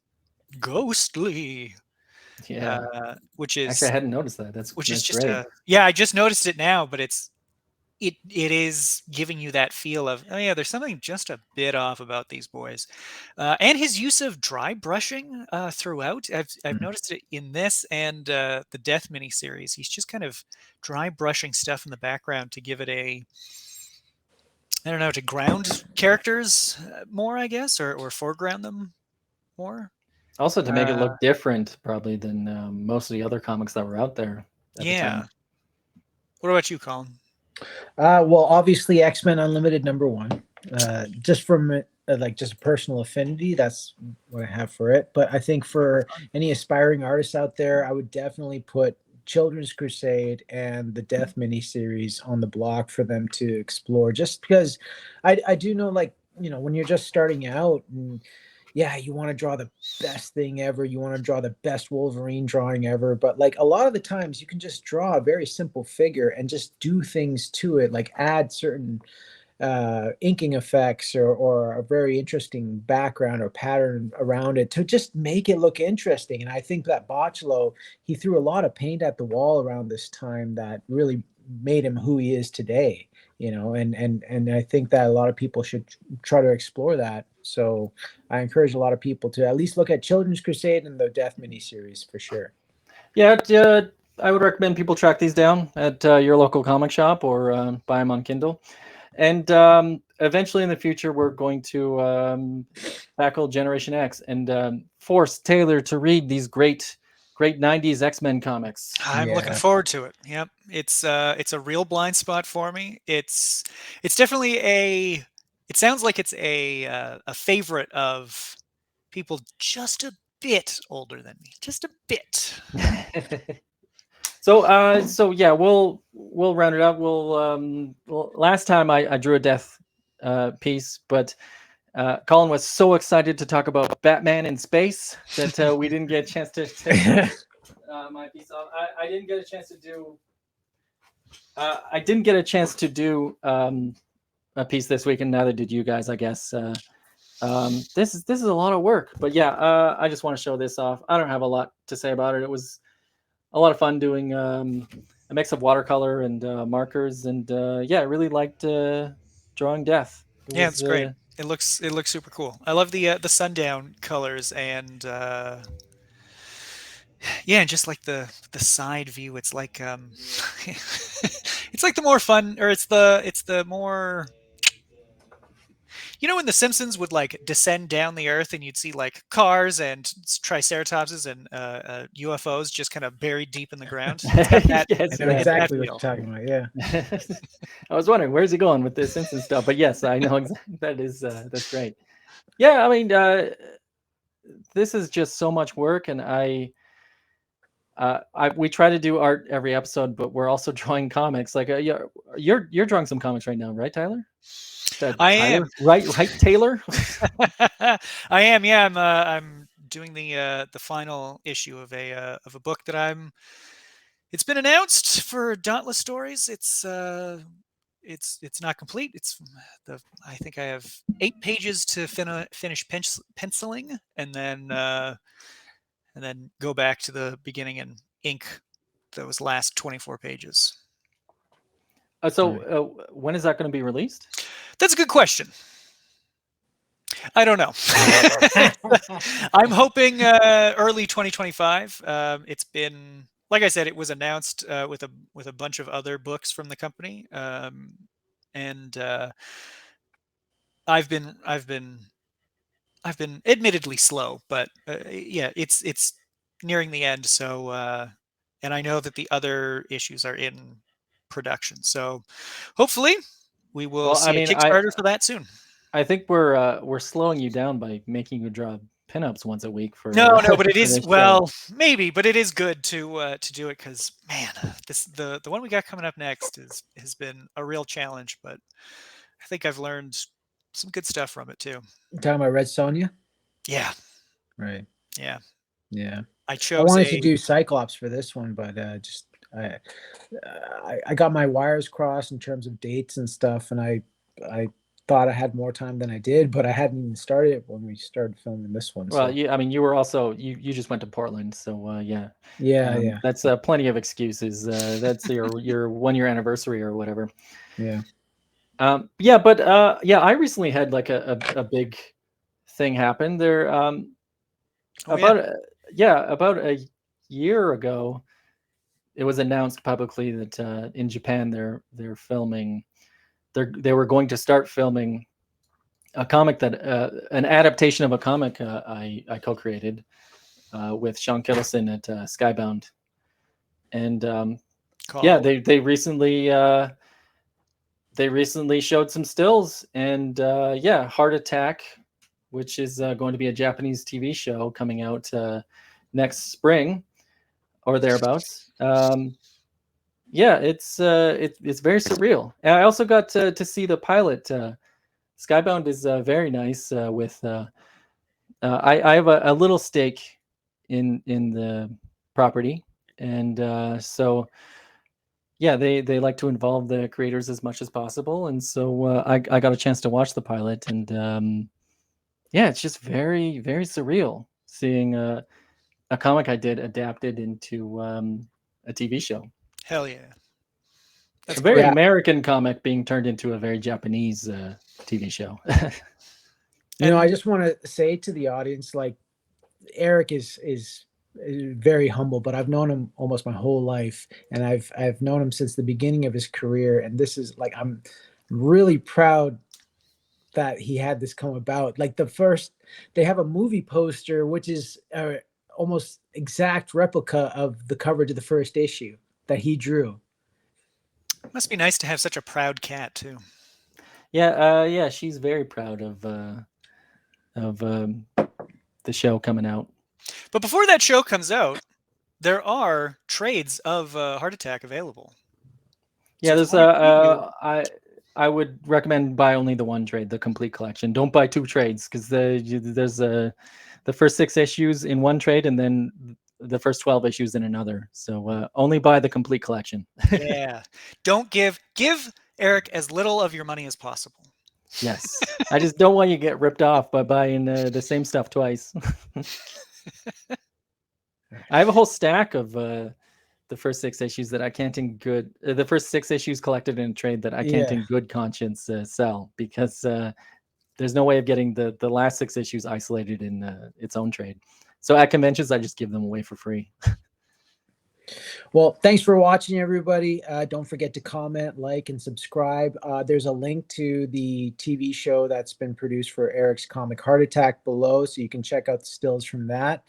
ghostly, Yeah, which actually, I is hadn't noticed that. That's just great. yeah. I just noticed it now, but it is giving you that feel of, oh yeah, there's something just a bit off about these boys, and his use of dry brushing throughout. I've noticed it in this and the Death miniseries. He's just kind of dry brushing stuff in the background to give it a, I don't know, to ground characters more, I guess, or foreground them more. Also, to make it look different, probably than most of the other comics that were out there at the time. What about you, Colin? Well, obviously X-Men Unlimited #1. Just from like just a personal affinity, that's what I have for it. But I think for any aspiring artists out there, I would definitely put Children's Crusade and the Death miniseries on the block for them to explore. Just because I do know, like, when you're just starting out, and yeah, you want to draw the best thing ever. You want to draw the best Wolverine drawing ever. But like a lot of the times you can just draw a very simple figure and just do things to it, like add certain inking effects or a very interesting background or pattern around it to just make it look interesting. And I think that Bachalo, he threw a lot of paint at the wall around this time that really made him who he is today, and I think that a lot of people should try to explore that. So I encourage a lot of people to at least look at Children's Crusade and the Death miniseries for sure. Yeah, I would recommend people track these down at your local comic shop or buy them on Kindle. And eventually in the future, we're going to tackle Generation X and force Taylor to read these great 90s X-Men comics. I'm looking forward to it. Yep. It's a real blind spot for me. It's definitely it sounds like it's a favorite of people just a bit older than me. Just a bit. So yeah, we'll round it up. Well, last time I drew a Death piece, but Colin was so excited to talk about Batman in space that we didn't get a chance to my piece off. I didn't get a chance to do. I didn't get a chance to do a piece this week, and neither did you guys, I guess. This is a lot of work, but yeah, I just want to show this off. I don't have a lot to say about it. It was a lot of fun doing a mix of watercolor and markers, and yeah, I really liked drawing Death. It's great. It looks super cool. I love the sundown colors and yeah, and just like the side view. It's like it's like the more fun, or it's the more, when the Simpsons would like descend down the earth and you'd see like cars and triceratopses and UFOs just kind of buried deep in the ground. I know exactly what you're talking about. Yeah. I was wondering where's he going with the Simpsons stuff, but yes, I know exactly. That's great. Yeah, I mean, this is just so much work, and we try to do art every episode, but we're also drawing comics. Like you're drawing some comics right now, right, Tyler? I am. Right, Taylor. I am. Yeah, I'm doing the final issue of a book that it's been announced for Dauntless Stories. It's not complete. I think I have 8 pages to finish penciling, and then go back to the beginning and ink those last 24 pages. So when is that going to be released? That's a good question. I don't know. I'm hoping early 2025. It's been, like I said, it was announced with a bunch of other books from the company, and I've been admittedly slow, but yeah, it's nearing the end. So, and I know that the other issues are in production. So, hopefully, we will Well, see I mean, a Kickstarter for that soon. I think we're slowing you down by making you draw pinups once a week for No, but it for is this show. well, maybe, but it is good to do it because man, the one we got coming up next has been a real challenge, but I think I've learned some good stuff from it too. You talking about Red Sonja? Yeah, Right. yeah. I chose wanted to do Cyclops for this one, but just I got my wires crossed in terms of dates and stuff, and I thought I had more time than I did, but I hadn't even started it when we started filming this one. Well, so. I mean, you were also you just went to Portland, so yeah. Yeah. That's plenty of excuses. That's your 1-year anniversary or whatever. Yeah. Yeah, but I recently had like a big thing happen there. About a year ago, it was announced publicly that in Japan they're filming. They were going to start filming a comic that an adaptation of a comic I co-created with Sean Kittleson at Skybound, and they recently showed some stills, and Heart Attack, which is going to be a Japanese TV show coming out next spring or thereabouts. It's very surreal. And I also got to see the pilot. Skybound is very nice. I have a little stake in the property, and so they like to involve the creators as much as possible. And so I got a chance to watch the pilot, and it's just very, very surreal seeing a comic I did adapted into a TV show. Hell yeah. That's a very American comic being turned into a very Japanese TV show. I just want to say to the audience, like, Eric is very humble, but I've known him almost my whole life, and I've known him since the beginning of his career. And this is like, I'm really proud that he had this come about. Like they have a movie poster, which is almost exact replica of the cover to the first issue that he drew. It must be nice to have such a proud cat too. Yeah, she's very proud of the show coming out. But before that show comes out, there are trades of Heart Attack available. Yeah, there's I would recommend buy only the one trade, the complete collection. Don't buy 2 trades, because there's the first 6 issues in one trade and then the first 12 issues in another. So only buy the complete collection. Yeah, don't give Eric as little of your money as possible. Yes, I just don't want you to get ripped off by buying the same stuff twice. I have a whole stack of the first 6 issues that I can't in good the first 6 issues collected in a trade that I can't in good conscience sell, because there's no way of getting the last 6 issues isolated in its own trade. So at conventions, I just give them away for free. Well, thanks for watching, everybody. Don't forget to comment, like, and subscribe. There's a link to the TV show that's been produced for Eric's comic Heart Attack below, so you can check out the stills from that.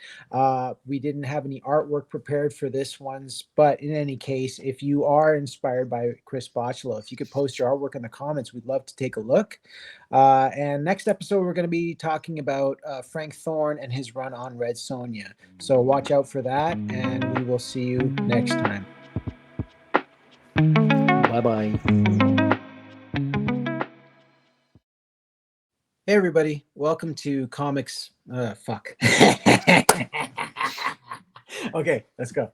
We didn't have any artwork prepared for this one's, but in any case, if you are inspired by Chris Bachalo, if you could post your artwork in the comments, we'd love to take a look. And next episode, we're going to be talking about Frank Thorne and his run on Red Sonja. So watch out for that, and we will see you next time. Bye-bye. Hey, everybody. Welcome to Comics. Fuck. Okay, let's go.